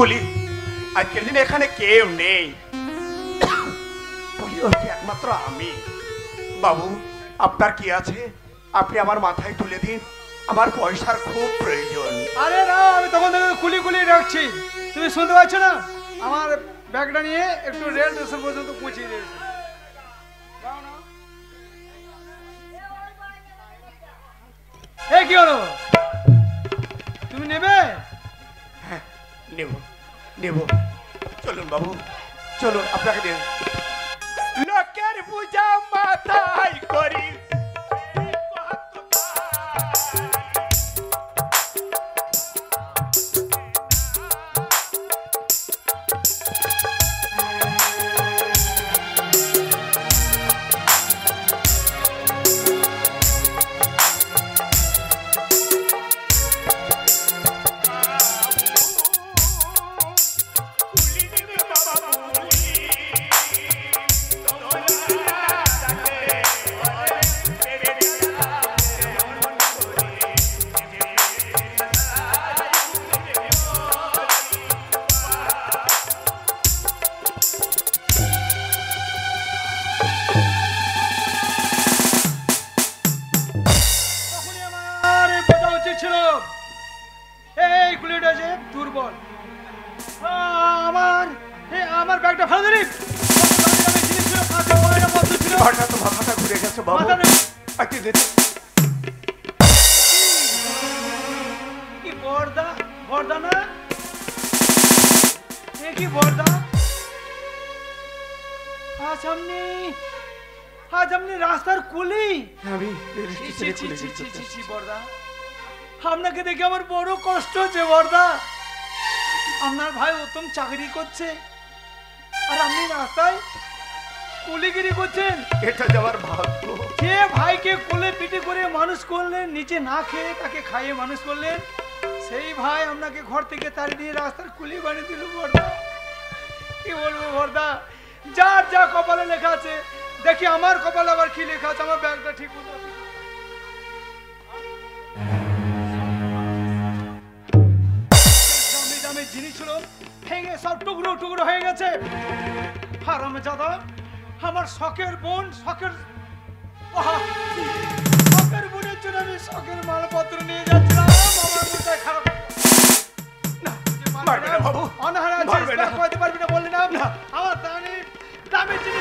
কুলি আজকের দিনে এখানে কেউ নেই, কুলি হচ্ছে একমাত্র আমি। বাবু আপনার কি আছে আপনি আমার মাথায় তুলে দিন, আমার পয়সার খুব প্রয়োজন। আরে না, আমি তখন থেকে কুলি কুলি রাখছি, তুমি শুনতে পাচ্ছ না? আমার ব্যাগটা নিয়ে একটু রেল স্টেশন পর্যন্ত পৌঁছে দিয়েছি। এই কি হলো, তুমি নেবে? হ্যাঁ নেব নেব, চলুন বাবু চলুন, আপনাকে দিন। লোকের পূজা মাথায় করি, দুর্বল আমার ব্যাগটা ফেলে দিলি। মাথা তো মাথাটা ঘুরে গেছে বাবু, কি বর্দা বর্দা না, এ কি বর্দা? আজ আপনি রাস্তার কুলি? আমি বর্দা, আপনাকে দেখে আমার বড় কষ্ট হচ্ছে বর্দা। আপনার ভাই উত্তম চাকরি করছে আর আপনি রাস্তায় কুলিগিরি করছেন। এটা যাওয়ার ভাগ্য। যে ভাইকে কোলে পিঠে করে মানুষ করলেন, নিচে না খেয়ে তাকে খাইয়ে মানুষ করলেন, সেই ভাই আপনাকে ঘর থেকে তাড়িয়ে দিয়ে রাস্তার কুলি বানিয়ে দিল বর্দা। কি বলবো বর্দা, যার যা কপালে লেখা আছে। দেখি আমার কপালে আবার কি লেখা আছে, আমার ব্যাগটা ঠিক মতো জিনিস ছিল ভেঙে সব টুকরো টুকরো হয়ে গেছে। হারামজাদা, আমার শখের বোন, শখের বোনের জন্য আমি শখের মালপত্র নিয়ে যাচ্ছিলাম। আমার মনটা খারাপ। অনাহারে আছিস, পারবি না বললি না? আমার দামি জিনিস